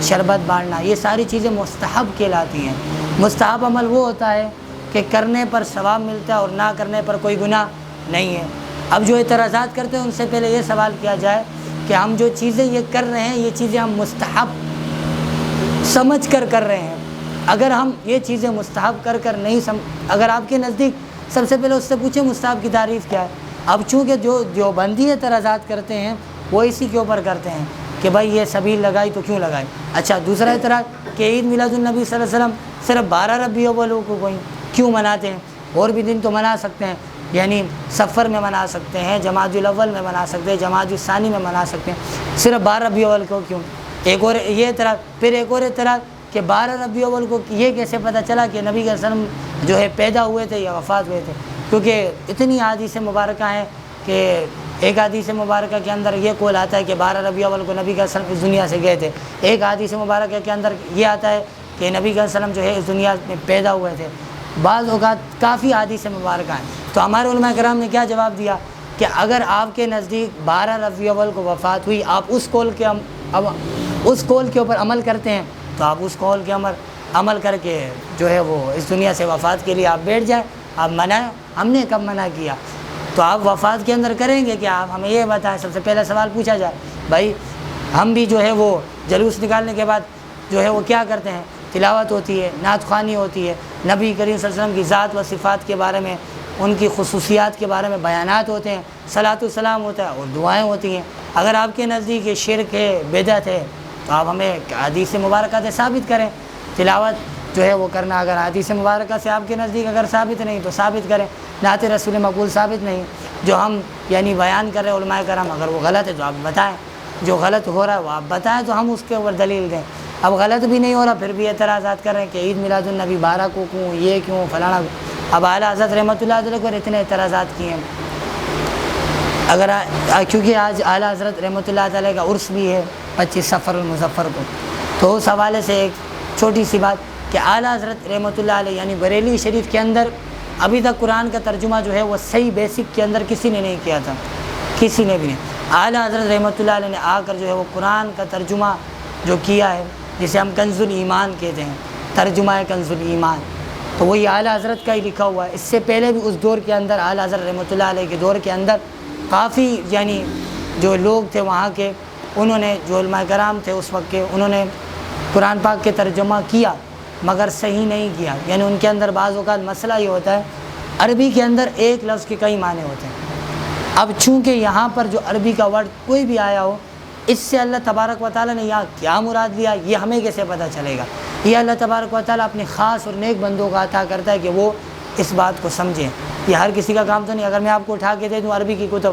شربت بانٹنا، یہ ساری چیزیں مستحب کہلاتی ہیں۔ مستحب عمل وہ ہوتا ہے کہ کرنے پر ثواب ملتا ہے اور نہ کرنے پر کوئی گناہ نہیں ہے۔ اب جو اعتراضات کرتے ہیں ان سے پہلے یہ سوال کیا جائے کہ ہم جو چیزیں یہ کر رہے ہیں، یہ چیزیں ہم مستحب سمجھ کر رہے ہیں۔ اگر ہم یہ چیزیں مستحب کر نہیں اگر آپ کے نزدیک، سب سے پہلے اس سے پوچھیں مستحب کی تعریف کیا ہے۔ اب چونکہ جو بندی اعتراضات کرتے ہیں وہ اسی کے اوپر کرتے ہیں کہ بھائی یہ سبیل لگائی تو کیوں لگائی۔ اچھا، دوسرا اعتراض کہ عید میلاد النبی صلی اللہ علیہ وسلم صرف 12 ربیع الاول کو کوئی کیوں مناتے ہیں، اور بھی دن تو منا سکتے ہیں، یعنی سفر میں منا سکتے ہیں، جمادی الاول میں منا سکتے ہیں، جمادی الثانی میں منا سکتے ہیں، صرف 12 ربیع الاول کو کیوں؟ ایک اور یہ اعتراض، پھر ایک اور اعتراض کہ 12 ربیع الاول کو یہ کیسے پتہ چلا کہ نبی صلی اللہ علیہ وسلم جو ہے پیدا ہوئے تھے یا وفات ہوئے تھے؟ کیونکہ اتنی حدیث مبارکہ ہیں کہ ایک حدیث مبارکہ کے اندر یہ قول آتا ہے کہ 12 ربیع الاول کو نبی صلی اللہ علیہ وسلم اس دنیا سے گئے تھے، ایک حدیث مبارکہ کے اندر یہ آتا ہے کہ نبی صلی اللہ علیہ وسلم جو ہے اس دنیا میں پیدا ہوئے تھے۔ بعض اوقات کافی حدیث مبارکہ ہیں۔ تو ہمارے علماء کرام نے کیا جواب دیا کہ اگر آپ کے نزدیک 12 ربیع الاول کو وفات ہوئی، آپ اس قول کے اوپر عمل کرتے ہیں تو آپ اس قول کے عمل کر کے جو ہے وہ اس دنیا سے وفات کے لیے آپ بیٹھ جائیں، آپ منائیں۔ ہم نے کب منع کیا؟ تو آپ وفات کے اندر کریں گے کہ آپ ہمیں یہ بتائیں۔ سب سے پہلا سوال پوچھا جائے، بھائی ہم بھی جو ہے وہ جلوس نکالنے کے بعد جو ہے وہ کیا کرتے ہیں؟ تلاوت ہوتی ہے، نعت خوانی ہوتی ہے، نبی کریم صلی اللہ علیہ وسلم کی ذات و صفات کے بارے میں، ان کی خصوصیات کے بارے میں بیانات ہوتے ہیں، صلاۃ و سلام ہوتا ہے اور دعائیں ہوتی ہیں۔ اگر آپ کے نزدیک یہ شرک ہے، بدعت ہے، تو آپ ہمیں حدیث مبارکہ سے ثابت کریں۔ تلاوت جو ہے وہ کرنا اگر حدیث مبارکہ سے آپ کے نزدیک اگر ثابت نہیں تو ثابت کریں، نعت رسول مقبول ثابت نہیں، جو ہم یعنی بیان کر رہے ہیں علماء کرام، اگر وہ غلط ہے تو آپ بتائیں، جو غلط ہو رہا ہے وہ آپ بتائیں تو ہم اس کے اوپر دلیل دیں۔ اب غلط بھی نہیں ہو رہا پھر بھی اعتراضات کر رہے ہیں کہ عید میلاد النبی 12 کو کیوں، یہ کیوں، فلانا۔ اب اعلیٰ حضرت رحمۃ اللہ علیہ پر اتنے اعتراضات کیے ہیں، اگر کیونکہ آج اعلیٰ حضرت رحمۃ اللہ علیہ کا عرس بھی ہے 25 صفر المظفر کو، تو اس حوالے سے ایک چھوٹی سی بات کہ اعلیٰ حضرت رحمۃ اللہ علیہ یعنی بریلی شریف کے اندر ابھی تک قرآن کا ترجمہ جو ہے وہ صحیح بیسک کے اندر کسی نے نہیں کیا تھا، کسی نے بھی نہیں۔ اعلیٰ حضرت رحمۃ اللہ علیہ نے آ کر جو ہے وہ قرآن کا ترجمہ جو کیا ہے، جسے ہم کنز الایمان کہتے ہیں، ترجمہ کنز الایمان، تو وہی اعلیٰ حضرت کا ہی لکھا ہوا ہے۔ اس سے پہلے بھی اس دور کے اندر اعلیٰ حضرت رحمۃ اللہ علیہ کے دور کے اندر کافی یعنی جو لوگ تھے وہاں کے، انہوں نے جو علماء کرام تھے اس وقت کے، انہوں نے قرآن پاک کے ترجمہ کیا مگر صحیح نہیں کیا، یعنی ان کے اندر بعض اوقات مسئلہ یہ ہوتا ہے عربی کے اندر ایک لفظ کے کئی معنی ہوتے ہیں۔ اب چونکہ یہاں پر جو عربی کا ورڈ کوئی بھی آیا ہو، اس سے اللہ تبارک و تعالیٰ نے یہاں کیا مراد لیا یہ ہمیں کیسے پتہ چلے گا؟ یہ اللہ تبارک و تعالیٰ اپنے خاص اور نیک بندوں کا عطا کرتا ہے کہ وہ اس بات کو سمجھیں۔ یہ ہر کسی کا کام تو نہیں۔ اگر میں آپ کو اٹھا کے دے دوں عربی کی کتب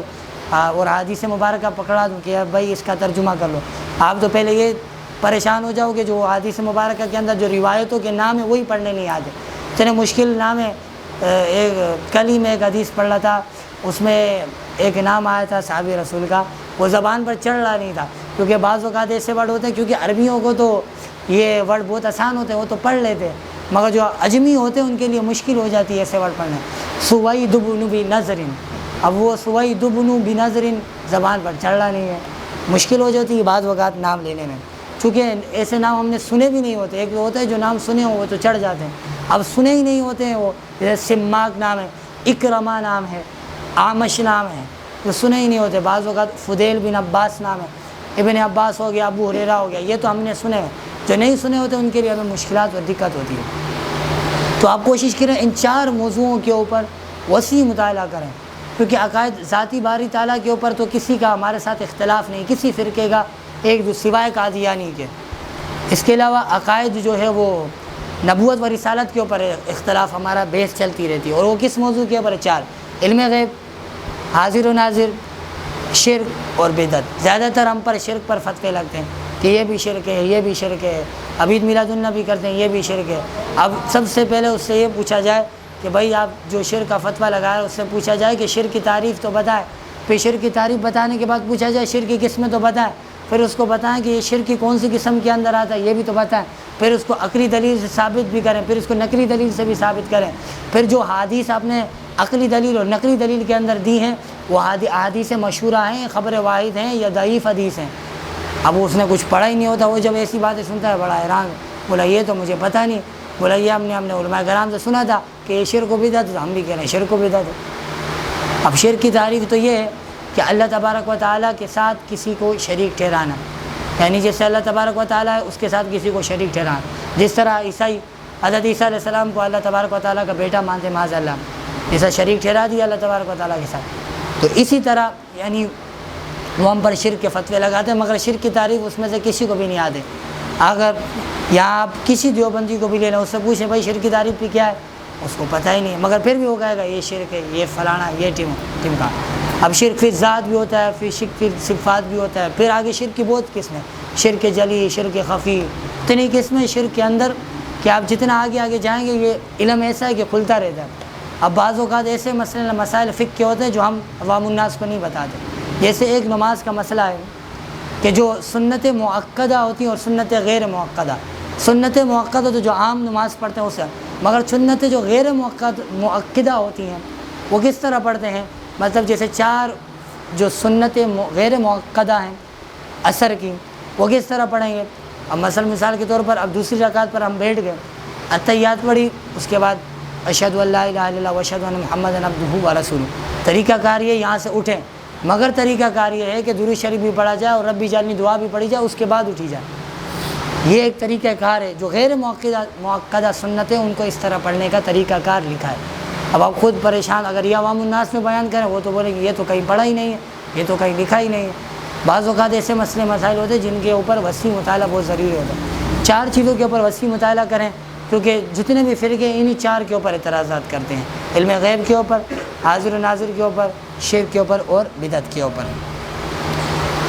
اور حدیث مبارکہ پکڑا دوں کہ بھائی اس کا ترجمہ کر لو، آپ تو پہلے یہ پریشان ہو جاؤ گے جو حدیث مبارکہ کے اندر جو روایتوں کے نام ہیں وہی پڑھنے نہیں آتے، اتنے مشکل نام ہے۔ ایک کل ہی میں ایک حدیث پڑھ رہا تھا، اس میں ایک نام آیا تھا صحابی رسول کا، وہ زبان پر چڑھ رہا نہیں تھا، کیونکہ بعض اوقات ایسے ورڈ ہوتے ہیں، کیونکہ عربیوں کو تو یہ ورڈ بہت آسان ہوتے ہیں، وہ تو پڑھ لیتے، مگر جو عجمی ہوتے ہیں ان کے لیے مشکل ہو جاتی ہے ایسے ورڈ پڑھنے۔ سویدبن بنظرن، اب وہ سویدبن بنظرن زبان پر چڑھ رہا نہیں ہے، مشکل ہو جاتی ہے بعض اوقات نام لینے میں، چونکہ ایسے نام ہم نے سنے بھی نہیں ہوتے۔ ایک ہوتا ہے جو نام سنے ہوں وہ تو چڑھ جاتے ہیں، اب سنے ہی نہیں ہوتے ہیں وہ، جیسے سماک نام ہے، اکرما نام ہے، آمش نام ہے، جو سنے ہی نہیں ہوتے. بعض اوقات فضیل بن عباس نام ہے, ابن عباس ہو گیا, ابو ہریرہ ہو گیا, یہ تو ہم نے سنے ہیں. جو نہیں سنے ہوتے ان کے لیے ہمیں مشکلات اور دقت ہوتی ہے. تو آپ کوشش کریں ان 4 موضوعوں کے اوپر وسیع مطالعہ کریں, کیونکہ عقائد ذاتی باری تعالیٰ کے اوپر تو کسی کا ہمارے ساتھ اختلاف نہیں, کسی فرقے کا ایک دو سوائے قادیانی کے. اس کے علاوہ عقائد جو ہے وہ نبوت و رسالت کے اوپر اختلاف ہمارا بحث چلتی رہتی ہے, اور وہ کس موضوع کے اوپر 4: علم غیب, حاضر و ناظر, شرک اور بدعت. زیادہ تر ہم پر شرک پر فتوے لگتے ہیں کہ یہ بھی شرک ہے, یہ بھی شرک ہے, عبید میلاد النبی کرتے ہیں, یہ بھی شرک ہے. اب سب سے پہلے اس سے یہ پوچھا جائے کہ بھائی آپ جو شرک کا فتویٰ لگائے اس سے پوچھا جائے کہ شرک کی تعریف تو بتائے. پھر شرک کی تعریف بتانے کے بعد پوچھا جائے شرک کی قسمیں تو بتائیں. پھر اس کو بتائیں کہ یہ شرک کی کون سی قسم کے اندر آتا ہے, یہ بھی تو بتائیں. پھر اس کو عقلی دلیل سے ثابت بھی کریں, پھر اس کو نقلی دلیل سے بھی ثابت کریں. پھر جو حدیث آپ نے عقلی دلیل اور نقلی دلیل کے اندر دی ہیں وہ حدیث مشہورہ ہیں, خبر واحد ہیں یا ضعیف حدیث ہیں. اب اس نے کچھ پڑھا ہی نہیں ہوتا, وہ جب ایسی باتیں سنتا ہے بڑا حیران, بولا یہ تو مجھے پتہ نہیں, بولا یہ ہم نے علماء کرام سے سنا تھا کہ یہ شرک و بدعت, ہم بھی کہہ رہے ہیں شرک و بدعت. اب شرک کی تعریف تو یہ ہے کہ اللہ تبارک و تعالیٰ کے ساتھ کسی کو شریک ٹھہرانا, یعنی جیسے اللہ تبارک و تعالیٰ ہے اس کے ساتھ کسی کو شریک ٹھہرانا. جس طرح عیسائی حضرت عیسیٰ علیہ السلام کو اللہ تبارک و تعالیٰ کا بیٹا مانتے معاذ اللہ, جیسا شریک ٹھہرا دیا اللہ تبارک و تعالیٰ کے ساتھ. تو اسی طرح یعنی وہ ہم پر شرک کے فتوے لگاتے ہیں, مگر شرک کی تعریف اس میں سے کسی کو بھی نہیں آتے. اگر یہاں آپ کسی دیوبندی کو بھی لے لیں, اس سے پوچھیں بھائی شرک کی تعریف بھی کیا ہے, اس کو پتہ ہی نہیں ہے, مگر پھر بھی وہ کہے گا یہ شرک ہے, یہ فلانا, یہ ٹیم کا. اب شرک فی ذات بھی ہوتا ہے, پھر شرک فی صفات بھی ہوتا ہے, پھر آگے شرک کی بہت قسمیں, شرک جلی, شرک خفی, اتنی قسمیں شرک کے اندر کہ آپ جتنا آگے جائیں گے یہ علم ایسا ہے کہ کھلتا رہتا ہے. اب بعض اوقات ایسے مسائل فقہ کے ہوتے ہیں جو ہم عوام الناس کو نہیں بتاتے. جیسے ایک نماز کا مسئلہ ہے کہ جو سنت مؤکدہ ہوتی ہیں اور سنت غیر مؤکدہ. سنت مؤکدہ تو جو عام نماز پڑھتے ہیں اسے, مگر سنت جو غیر مؤکدہ ہوتی ہیں وہ کس طرح پڑھتے ہیں, مطلب جیسے 4 جو سنت غیر مؤکدہ ہیں عصر کی, وہ کس طرح پڑھیں گے. اب مثال کے طور پر اب دوسری رکعت پر ہم بیٹھ گئے, اتحیات پڑھی, اس کے بعد اشہد ان لا الہ الا اللہ و اشہد ان محمدا عبدہ و رسولہ. طریقہ کار یہ یہاں سے اٹھیں, مگر طریقہ کار یہ ہے کہ درود شریف بھی پڑھا جائے اور رب اجعلنی دعا بھی پڑھی جائے, اس کے بعد اٹھی جائے. یہ ایک طریقہ کار ہے. جو غیر مؤکدہ سنتیں ان کو اس طرح پڑھنے کا طریقہ کار لکھا ہے. اب آپ خود پریشان, اگر یہ عوام الناس میں بیان کریں وہ تو بولیں گے یہ تو کہیں پڑھا ہی نہیں ہے, یہ تو کہیں لکھا ہی نہیں ہے. بعض اوقات ایسے مسائل ہوتے ہیں جن کے اوپر وسیع مطالعہ بہت ضروری ہوتا ہے. 4 چیزوں کے اوپر وسیع مطالعہ کریں, کیونکہ جتنے بھی فرقے انہی 4 کے اوپر اعتراضات کرتے ہیں, علم غیب کے اوپر, حاضر و ناظر کے اوپر, شرک کے اوپر اور بدعت کے اوپر.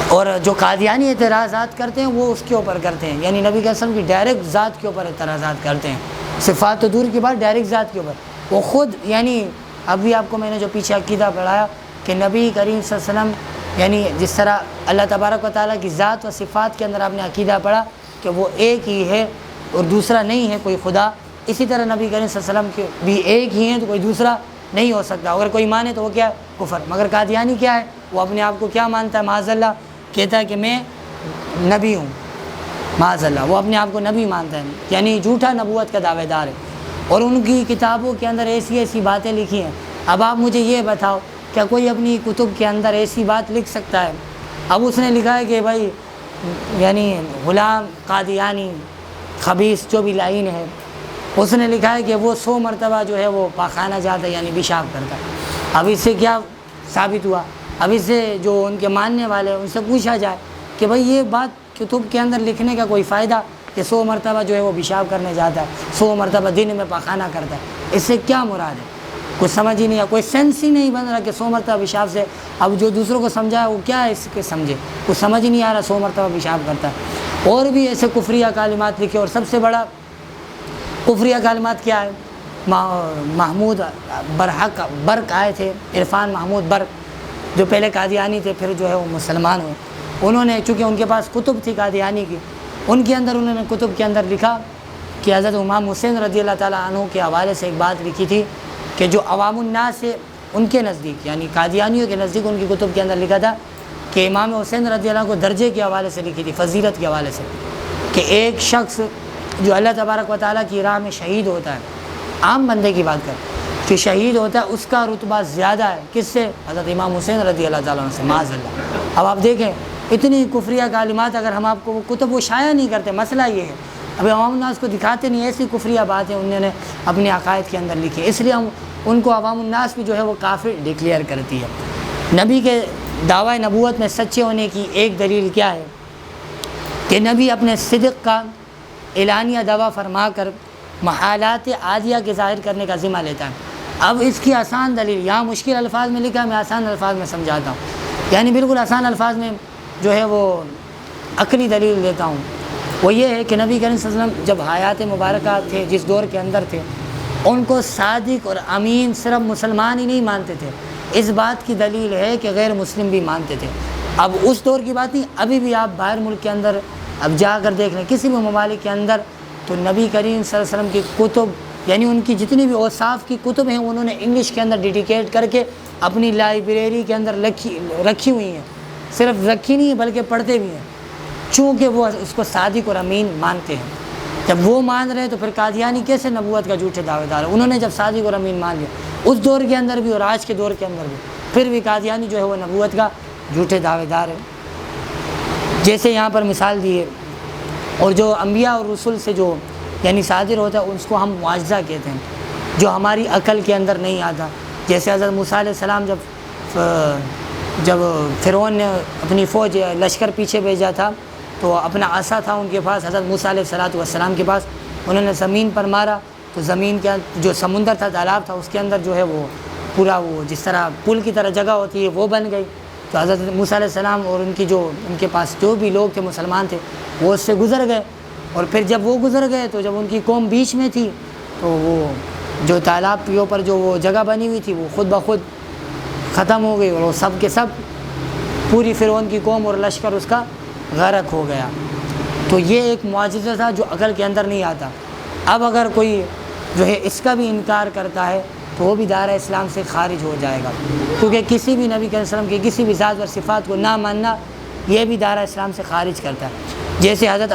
اور جو قادیانی اعتراضات کرتے ہیں وہ اس کے اوپر کرتے ہیں, یعنی نبی کے وسلم کی ڈائریکٹ ذات کے اوپر اعتراضات کرتے ہیں. صفات تو دور کی بات, ڈائریکٹ ذات کے اوپر وہ خود, یعنی اب بھی آپ کو میں نے جو پیچھے عقیدہ پڑھایا کہ نبی کریم صلی اللہ علیہ وسلم, یعنی جس طرح اللہ تبارک و تعالیٰ کی ذات و صفات کے اندر آپ نے عقیدہ پڑھا کہ وہ ایک ہی ہے اور دوسرا نہیں ہے کوئی خدا, اسی طرح نبی کریم صلی اللہ علیہ وسلم کے بھی ایک ہی ہیں تو کوئی دوسرا نہیں ہو سکتا. اگر کوئی مانے تو وہ کیا ہے, کفر. مگر قادیانی کیا ہے, وہ اپنے آپ کو کیا مانتا ہے, معاذ اللہ, کہتا ہے کہ میں نبی ہوں, معاذ اللہ, وہ اپنے آپ کو نبی مانتا ہے, یعنی جھوٹا نبوت کا دعوے دار ہے. اور ان کی کتابوں کے اندر ایسی باتیں لکھی ہیں. اب آپ مجھے یہ بتاؤ, کیا کوئی اپنی کتب کے اندر ایسی بات لکھ سکتا ہے؟ اب اس نے لکھا ہے کہ بھائی یعنی غلام قادیانی خبیث جو بھی لائن ہے, اس نے لکھا ہے کہ وہ 100 مرتبہ جو ہے وہ پاخانہ جاتا ہے, یعنی پیشاب کرتا ہے. اب اس سے کیا ثابت ہوا؟ اب اس سے جو ان کے ماننے والے ان سے پوچھا جائے کہ بھائی یہ بات کتب کے اندر لکھنے کا کوئی فائدہ کہ 100 مرتبہ جو ہے وہ پیشاب کرنے جاتا ہے, 100 مرتبہ دن میں پاخانہ کرتا ہے, اس سے کیا مراد ہے؟ کچھ سمجھ ہی نہیں, کوئی سینس ہی نہیں بن رہا کہ 100 مرتبہ پیشاب سے, اب جو دوسروں کو سمجھا ہے وہ کیا ہے اس کے سمجھے, کچھ سمجھ ہی نہیں آ رہا 100 مرتبہ پیشاب کرتا ہے. اور بھی ایسے کفریہ کلمات لکھے, اور سب سے بڑا کفریہ کلمات کیا ہے, محمود برق آئے تھے, عرفان محمود برق, جو پہلے قادیانی تھے پھر جو ہے وہ مسلمان ہوئے. انہوں نے چونکہ ان کے پاس کتب تھی قادیانی کی, ان کے اندر انہوں نے کتب کے اندر لکھا کہ حضرت امام حسین رضی اللہ تعالیٰ عنہ کے حوالے سے ایک بات لکھی تھی کہ جو عوام الناس سے ان کے نزدیک, یعنی قادیانیوں کے نزدیک ان کی کتب کے اندر لکھا تھا کہ امام حسین رضی اللہ عنہ کو درجے کے حوالے سے لکھی تھی, فضیلت کے حوالے سے, کہ ایک شخص جو اللہ تبارک و تعالیٰ کی راہ میں شہید ہوتا ہے, عام بندے کی بات کر, کہ شہید ہوتا ہے اس کا رتبہ زیادہ ہے کس سے؟ حضرت امام حسین رضی اللہ تعالیٰ عنہ سے، معاذ اللہ۔ اب آپ دیکھیں اتنی کفریہ کلمات اگر ہم آپ کو وہ کتب وہ شائع نہیں کرتے، مسئلہ یہ ہے ابھی عوام الناس کو دکھاتے نہیں، ایسی کفریہ باتیں انہوں نے اپنے عقائد کے اندر لکھی، اس لیے ہم ان کو عوام الناس بھی جو ہے وہ کافر ڈکلیئر کرتی ہے۔ نبی کے دعوی نبوت میں سچے ہونے کی ایک دلیل کیا ہے کہ نبی اپنے صدق کا اعلانیہ دعویٰ فرما کر محالات عادیہ کے ظاہر کرنے کا ذمہ لیتا ہے۔ اب اس کی آسان دلیل یہاں مشکل الفاظ میں لکھا ہے، میں آسان الفاظ میں سمجھاتا ہوں، یعنی بالکل آسان الفاظ میں جو ہے وہ عقلی دلیل دیتا ہوں۔ وہ یہ ہے کہ نبی کریم صلی اللہ علیہ وسلم جب حیات مبارکہ تھے، جس دور کے اندر تھے، ان کو صادق اور امین صرف مسلمان ہی نہیں مانتے تھے، اس بات کی دلیل ہے کہ غیر مسلم بھی مانتے تھے۔ اب اس دور کی بات نہیں، ابھی بھی آپ باہر ملک کے اندر اب جا کر دیکھ لیں کسی بھی ممالک کے اندر، تو نبی کریم صلی اللہ علیہ وسلم کی کتب یعنی ان کی جتنی بھی اوصاف کی کتب ہیں انہوں نے انگلش کے اندر ڈیڈیکیٹ کر کے اپنی لائبریری کے اندر رکھی ہوئی ہیں، صرف رکھی نہیں بلکہ پڑھتے بھی ہیں، چونکہ وہ اس کو صادق اور امین مانتے ہیں۔ جب وہ مان رہے ہیں تو پھر قادیانی کیسے نبوت کا جھوٹے دعوے دار ہے؟ انہوں نے جب صادق اور امین مان لیا اس دور کے اندر بھی اور آج کے دور کے اندر بھی، پھر بھی قادیانی جو ہے وہ نبوت کا جھوٹے دعوے دار ہے۔ جیسے یہاں پر مثال دی ہے، اور جو انبیاء اور رسول سے جو یعنی صادر ہوتا ہے اس کو ہم معجزہ کہتے ہیں، جو ہماری عقل کے اندر نہیں آتا۔ جیسے حضرت موسیٰ علیہ السلام جب فرعون نے اپنی فوج لشکر پیچھے بھیجا تھا تو اپنا عصا تھا ان کے پاس، حضرت موسیٰ علیہ السلام کے پاس، انہوں نے زمین پر مارا تو زمین کے جو سمندر تھا، تالاب تھا، اس کے اندر جو ہے وہ پورا وہ جس طرح پل کی طرح جگہ ہوتی ہے وہ بن گئی۔ تو حضرت موسیٰ علیہ السلام اور ان کے پاس جو بھی لوگ تھے مسلمان تھے وہ اس سے گزر گئے، اور پھر جب وہ گزر گئے تو جب ان کی قوم بیچ میں تھی تو وہ جو تالاب کے اوپر جو وہ جگہ بنی ہوئی تھی وہ خود بخود ختم ہو گئی، اور وہ سب کے سب پوری فرعون کی قوم اور لشکر اس کا غرق ہو گیا۔ تو یہ ایک معجزہ تھا جو عقل کے اندر نہیں آتا۔ اب اگر کوئی جو ہے اس کا بھی انکار کرتا ہے تو وہ بھی دائرہ اسلام سے خارج ہو جائے گا، کیونکہ کسی بھی نبی کے وسلم کی کسی بھی ذات اور صفات کو نہ ماننا یہ بھی دائرہ اسلام سے خارج کرتا ہے۔ جیسے حضرت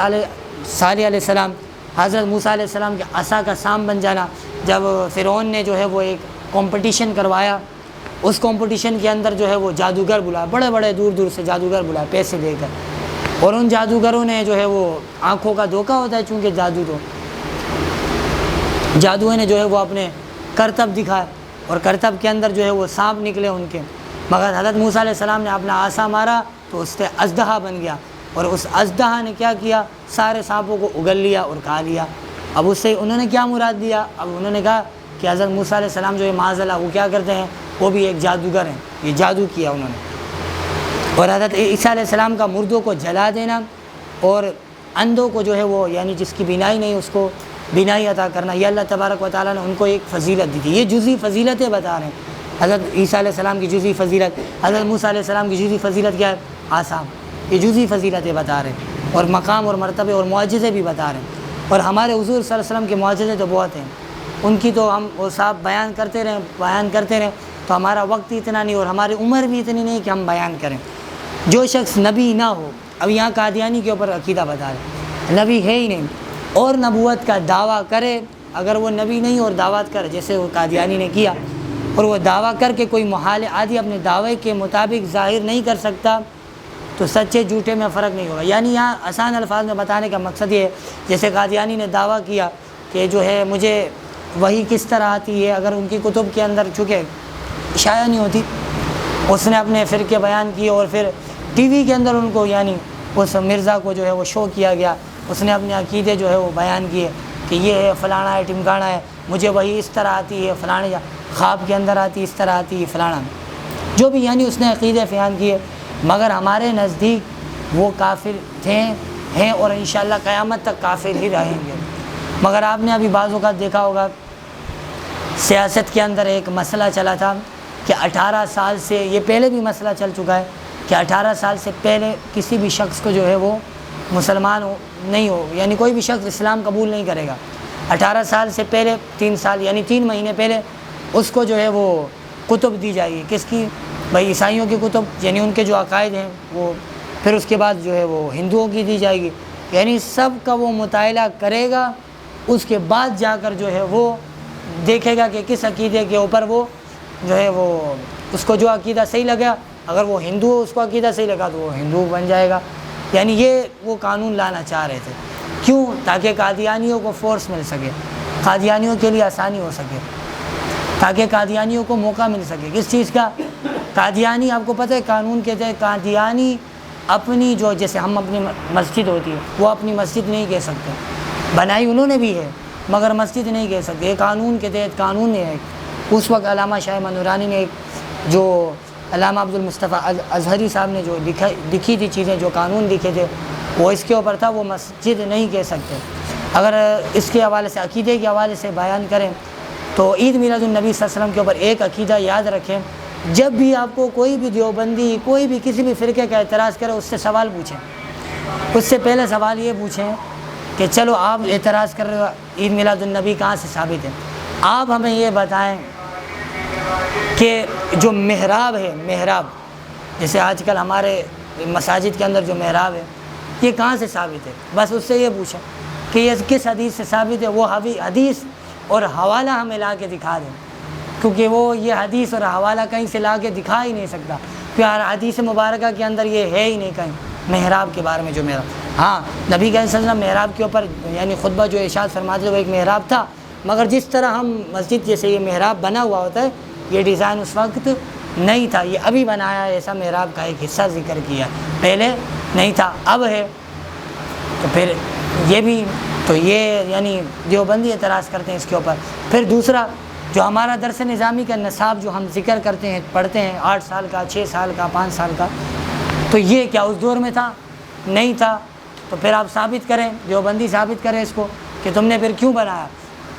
صالح علیہ السلام، حضرت موسیٰ علیہ السلام کے عصا کا سام بن جانا، جب فرعون نے جو ہے وہ ایک کمپٹیشن کروایا، اس کمپٹیشن کے اندر جو ہے وہ جادوگر بلایا، بڑے بڑے دور دور سے جادوگر بلایا پیسے دے کر، اور ان جادوگروں نے جو ہے وہ آنکھوں کا دھوکہ ہوتا ہے چونکہ جادو نے جو ہے وہ اپنے کرتب دکھائے، اور کرتب کے اندر جو ہے وہ سانپ نکلے ان کے، مگر حضرت موسیٰ علیہ السلام نے اپنا عصا مارا تو اس سے اژدہا بن گیا، اور اس اژدہا نے کیا کیا؟ سارے سانپوں کو اگل لیا اور کھا لیا۔ اب اس سے انہوں نے کیا مراد دیا؟ اب انہوں نے کہا کہ حضرت موسیٰ علیہ السلام جو ہے معاذ اللہ وہ کیا کرتے ہیں؟ وہ بھی ایک جادوگر ہیں، یہ جادو کیا انہوں نے۔ اور حضرت عیسیٰ علیہ السلام کا مردوں کو جلا دینا اور اندھوں کو جو ہے وہ یعنی جس کی بینائی نہیں اس کو بینائی عطا کرنا، یہ اللہ تبارک و تعالیٰ نے ان کو ایک فضیلت دی تھی۔ یہ جزئی فضیلتیں بتا رہے ہیں، حضرت عیسیٰ علیہ السلام کی جزئی فضیلت، حضرت موسیٰ علیہ السلام کی جزئی فضیلت کیا ہے؟ آسام، یہ جزئی فضیلتیں بتا رہے ہیں، اور مقام اور مرتبے اور معجزے بھی بتا رہے ہیں۔ اور ہمارے حضور صلی اللہ علیہ وسلم کے معجزے تو بہت ہیں، ان کی تو ہم وہ صاحب بیان کرتے رہیں تو ہمارا وقت اتنا نہیں اور ہماری عمر بھی اتنی نہیں کہ ہم بیان کریں۔ جو شخص نبی نہ ہو، اب یہاں قادیانی کے اوپر عقیدہ بتا رہے، نبی ہے ہی نہیں اور نبوت کا دعویٰ کرے، اگر وہ نبی نہیں اور دعوت کرے جیسے وہ قادیانی نے کیا، اور وہ دعویٰ کر کے کوئی محال عادی اپنے دعوے کے مطابق ظاہر نہیں کر سکتا تو سچے جھوٹے میں فرق نہیں ہوگا۔ یعنی یہاں آسان الفاظ میں بتانے کا مقصد یہ ہے، جیسے قادیانی نے دعویٰ کیا کہ جو ہے مجھے وہی کس طرح آتی ہے، اگر ان کی کتب کے اندر چونکہ شائع نہیں ہوتی، اس نے اپنے فرقے بیان کیے اور پھر ٹی وی کے اندر ان کو یعنی اس مرزا کو جو ہے وہ شو کیا گیا، اس نے اپنے عقیدے جو ہے وہ بیان کیے کہ یہ ہے فلانا ہے ٹمکانا ہے، مجھے وہی اس طرح آتی ہے، فلانے یا خواب کے اندر آتی اس طرح آتی ہے فلانا، جو بھی یعنی اس نے عقیدے بیان کیے، مگر ہمارے نزدیک وہ کافر تھے ہیں اور انشاءاللہ قیامت تک کافر ہی رہیں گے۔ مگر آپ نے ابھی بعض اوقات دیکھا ہوگا سیاست کے اندر ایک مسئلہ چلا تھا کہ 18 سال سے، یہ پہلے بھی مسئلہ چل چکا ہے کہ 18 سال سے پہلے کسی بھی شخص کو جو ہے وہ مسلمان نہیں ہو، یعنی کوئی بھی شخص اسلام قبول نہیں کرے گا، 18 سال سے پہلے 3 سال یعنی 3 مہینے پہلے اس کو جو ہے وہ کتب دی جائے گی، کس کی؟ بھائی عیسائیوں کی کتب، یعنی ان کے جو عقائد ہیں وہ، پھر اس کے بعد جو ہے وہ ہندوؤں کی دی جائے گی، یعنی سب کا وہ مطالعہ کرے گا، اس کے بعد جا کر جو ہے وہ دیکھے گا کہ کس عقیدے کے اوپر وہ جو ہے وہ اس کو جو عقیدہ صحیح لگا، اگر وہ ہندو ہو اس کو عقیدہ صحیح لگا تو وہ ہندو بن جائے گا۔ یعنی یہ وہ قانون لانا چاہ رہے تھے، کیوں؟ تاکہ قادیانیوں کو فورس مل سکے، قادیانیوں کے لیے آسانی ہو سکے، تاکہ قادیانیوں کو موقع مل سکے۔ کس چیز کا؟ قادیانی آپ کو پتہ ہے قانون کے تحت قادیانی اپنی جو جیسے ہم اپنی مسجد ہوتی ہے وہ اپنی مسجد نہیں کہہ سکتے، بنائی انہوں نے بھی ہے مگر مسجد نہیں کہہ سکتے، یہ قانون کے تحت قانون ہے۔ اس وقت علامہ شاہ احمد نورانی نے جو علامہ عبدالمصطفیٰ اظہری صاحب نے جو لکھی تھی چیزیں، جو قانون لکھے تھے وہ اس کے اوپر تھا، وہ مسجد نہیں کہہ سکتے۔ اگر اس کے حوالے سے عقیدے کے حوالے سے بیان کریں تو عید میلاد النبی صلی اللہ علیہ وسلم کے اوپر ایک عقیدہ یاد رکھیں، جب بھی آپ کو کوئی بھی دیوبندی کوئی بھی کسی بھی فرقے کا اعتراض کرے اس سے سوال پوچھیں، اس سے پہلے سوال یہ پوچھیں کہ چلو آپ اعتراض کر رہے ہو عید میلاد النبی کہاں سے ثابت ہے؟ آپ ہمیں یہ بتائیں کہ جو محراب ہے، محراب جیسے آج کل ہمارے مساجد کے اندر جو محراب ہے یہ کہاں سے ثابت ہے؟ بس اس سے یہ پوچھیں کہ یہ کس حدیث سے ثابت ہے، وہ حدیث اور حوالہ ہمیں لا کے دکھا دیں، کیونکہ وہ یہ حدیث اور حوالہ کہیں سے لا کے دکھا ہی نہیں سکتا، کیونکہ حدیث مبارکہ کے اندر یہ ہے ہی نہیں کہیں محراب کے بارے میں جو محراب۔ ہاں نبی صلی اللہ علیہ وسلم محراب کے اوپر یعنی خطبہ جو ارشاد فرماتے وہ ایک محراب تھا، مگر جس طرح ہم مسجد جیسے یہ محراب بنا ہوا ہوتا ہے یہ ڈیزائن اس وقت نہیں تھا، یہ ابھی بنایا ہے، ایسا محراب کا ایک حصہ ذکر کیا، پہلے نہیں تھا اب ہے۔ تو پھر یہ بھی تو یہ یعنی دیوبندی اعتراض کرتے ہیں اس کے اوپر۔ پھر دوسرا جو ہمارا درس نظامی کا نصاب جو ہم ذکر کرتے ہیں پڑھتے ہیں 8 سال کا 6 سال کا 5 سال کا، تو یہ کیا اس دور میں تھا؟ نہیں تھا۔ تو پھر آپ ثابت کریں، دیوبندی ثابت کریں اس کو کہ تم نے پھر کیوں بنایا۔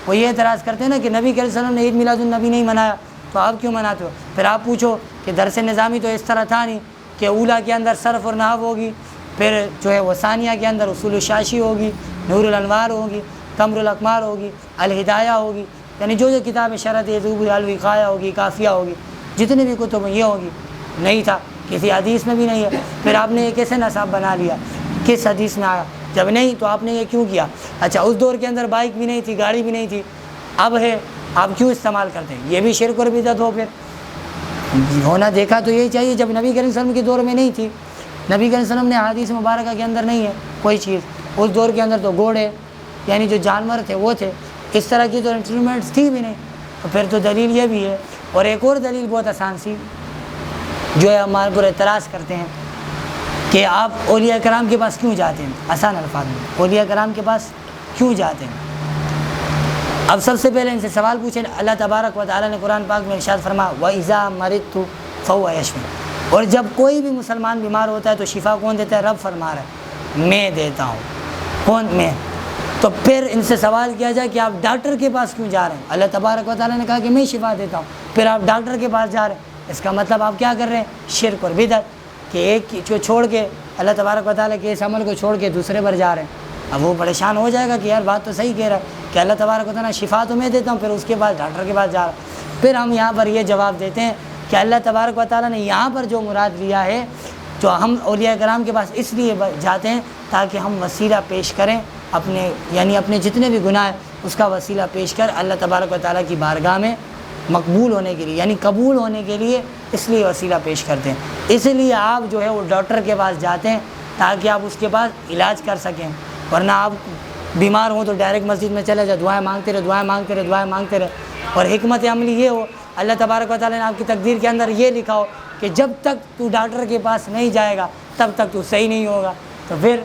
وہ یہ اعتراض کرتے ہیں نا کہ نبی صلی اللہ علیہ وسلم نے عید میلاد النبی نہیں منایا تو آپ کیوں مناتے ہو؟ پھر آپ پوچھو کہ درس نظامی تو اس طرح تھا نہیں کہ اولیٰ کے اندر صرف اور نحو ہوگی، پھر جو ہے وہ ثانیہ کے اندر اصول الشاشی ہوگی، نور الانوار ہوگی، قمر الاقمار ہوگی، الہدایہ ہوگی، یعنی جو کتاب شرط الوقایہ ہوگی، کافیہ ہوگی، جتنے بھی کتب یہ ہوگی، نہیں تھا، کسی حدیث میں بھی نہیں ہے۔ پھر آپ نے یہ کیسے نصاب بنا لیا؟ کس حدیث میں آیا؟ جب نہیں تو آپ نے یہ کیوں کیا؟ اچھا اس دور کے اندر بائک بھی نہیں تھی، گاڑی بھی نہیں تھی، اب ہے، آپ کیوں استعمال کرتے ہیں؟ یہ بھی شرک اور بدعت ہو۔ پھر ہونا دیکھا تو یہی چاہیے جب نبی کریم صلی اللہ علیہ وسلم کے دور میں نہیں تھی، نبی کریم صلی اللہ علیہ وسلم نے حدیث مبارکہ کے اندر نہیں ہے کوئی چیز، اس دور کے اندر تو گھوڑے یعنی جو جانور تھے وہ تھے، اس طرح کی تو انسٹرومنٹس تھی بھی نہیں، تو پھر تو دلیل یہ بھی ہے۔ اور ایک اور دلیل بہت آسان سی جو ہے ہمارے پر اعتراض کرتے ہیں کہ آپ اولیاء کرام کے پاس کیوں جاتے ہیں؟ آسان الفاظ میں اولیاء کرام کے پاس کیوں جاتے ہیں؟ اب سب سے پہلے ان سے سوال پوچھیں، اللہ تبارک و تعالیٰ نے قرآن پاک میں ارشاد فرمایا وَإِذَا مَرِضْتُ فَهُوَ يَشْفِينِ، اور جب کوئی بھی مسلمان بیمار ہوتا ہے تو شفا کون دیتا ہے؟ رب فرما رہا ہے میں دیتا ہوں۔ کون؟ میں۔ تو پھر ان سے سوال کیا جائے کہ آپ ڈاکٹر کے پاس کیوں جا رہے ہیں؟ اللہ تبارک و تعالیٰ نے کہا کہ میں شفا دیتا ہوں، پھر آپ ڈاکٹر کے پاس جا رہے ہیں، اس کا مطلب آپ کیا کر رہے ہیں؟ شرک اور بدعت، کہ ایک کو چھوڑ کے اللہ تبارک و تعالیٰ کے اس عمل کو چھوڑ کے دوسرے پر جا رہے ہیں۔ اب وہ پریشان ہو جائے گا کہ یار بات تو صحیح کہہ رہا ہے کہ اللہ تبارک و تعالیٰ شفا تو میں دیتا ہوں، پھر اس کے بعد ڈاکٹر کے پاس جا رہا ہے۔ پھر ہم یہاں پر یہ جواب دیتے ہیں کہ اللہ تبارک و تعالیٰ نے یہاں پر جو مراد لیا ہے، جو ہم اولیاء کرام کے پاس اس لیے جاتے ہیں تاکہ ہم وسیلہ پیش کریں اپنے یعنی اپنے جتنے بھی گناہ ہیں اس کا وسیلہ پیش کر اللہ تبارک و تعالیٰ کی بارگاہ میں مقبول ہونے کے لیے یعنی قبول ہونے کے لیے اس لیے وسیلہ پیش کرتے ہیں۔ اس لیے آپ جو ہے وہ ڈاکٹر کے پاس جاتے ہیں تاکہ آپ اس کے پاس علاج کر سکیں، ورنہ آپ بیمار ہوں تو ڈائریکٹ مسجد میں چلے جائیں، دعائیں مانگتے رہے دعائیں مانگتے رہے دعائیں مانگتے رہے۔ اور حکمت عملی یہ ہو، اللہ تبارک و تعالیٰ نے آپ کی تقدیر کے اندر یہ لکھا ہو کہ جب تک تو ڈاکٹر کے پاس نہیں جائے گا تب تک تو صحیح نہیں ہوگا، تو پھر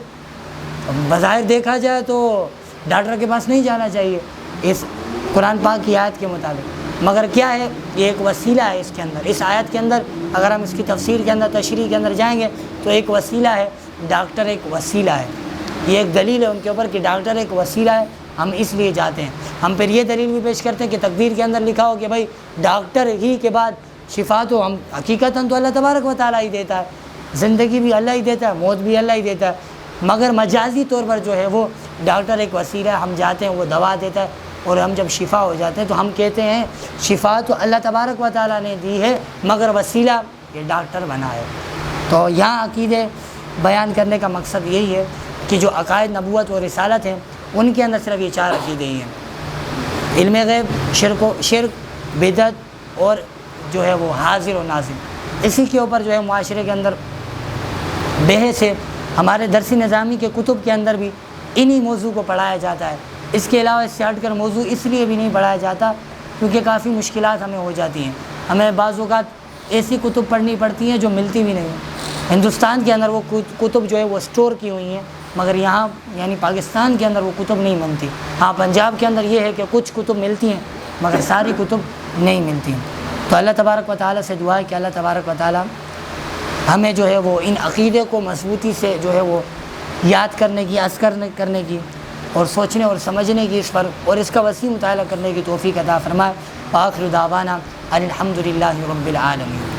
بظاہر دیکھا جائے تو ڈاکٹر کے پاس نہیں جانا چاہیے اس قرآن پاک کی آیت کے مطابق، مگر کیا ہے یہ ایک وسیلہ ہے اس کے اندر، اس آیت کے اندر اگر ہم اس کی تفسیر کے اندر تشریح کے اندر جائیں گے تو ایک وسیلہ ہے، ڈاکٹر ایک وسیلہ ہے، یہ ایک دلیل ہے ان کے اوپر کہ ڈاکٹر ایک وسیلہ ہے، ہم اس لیے جاتے ہیں۔ ہم پھر یہ دلیل بھی پیش کرتے ہیں کہ تقدیر کے اندر لکھا ہو کہ بھائی ڈاکٹر ہی کے بعد شفا تو ہم حقیقتاً تو اللہ تبارک و تعالیٰ ہی دیتا ہے، زندگی بھی اللہ ہی دیتا ہے، موت بھی اللہ ہی دیتا ہے، مگر مجازی طور پر جو ہے وہ ڈاکٹر ایک وسیلہ ہے، ہم جاتے ہیں وہ دوا دیتا ہے، اور ہم جب شفا ہو جاتے ہیں تو ہم کہتے ہیں شفا تو اللہ تبارک و تعالیٰ نے دی ہے مگر وسیلہ یہ ڈاکٹر بنا ہے۔ تو یہاں عقیدے بیان کرنے کا مقصد یہی ہے کہ جو عقائد نبوت و رسالت ہیں ان کے اندر صرف یہ 4 عقیدے ہی ہیں۔ علم غیب، شرک، بدعت اور جو ہے وہ حاضر و ناظر، اسی کے اوپر جو ہے معاشرے کے اندر بحث ہے۔ ہمارے درسی نظامی کے کتب کے اندر بھی انہی موضوع کو پڑھایا جاتا ہے۔ اس کے علاوہ اس سے ہٹ کر موضوع اس لیے بھی نہیں پڑھایا جاتا کیونکہ کافی مشکلات ہمیں ہو جاتی ہیں، ہمیں بعض اوقات ایسی کتب پڑھنی پڑتی ہیں جو ملتی بھی نہیں ہیں۔ ہندوستان کے اندر وہ کتب جو ہے وہ اسٹور کی ہوئی ہیں، مگر یہاں یعنی پاکستان کے اندر وہ کتب نہیں ملتی۔ ہاں پنجاب کے اندر یہ ہے کہ کچھ کتب ملتی ہیں مگر ساری کتب نہیں ملتی ہیں۔ تو اللہ تبارک و تعالیٰ سے دعا ہے کہ اللہ تبارک و تعالیٰ ہمیں جو ہے وہ ان عقیدے کو مضبوطی سے جو ہے وہ یاد کرنے کی، اذکر کرنے کی اور سوچنے اور سمجھنے کی اس پر اور اس کا وسیع مطالعہ کرنے کی توفیق عطا فرمائے۔ وآخر دعوانا الحمد للہ رب العالمین۔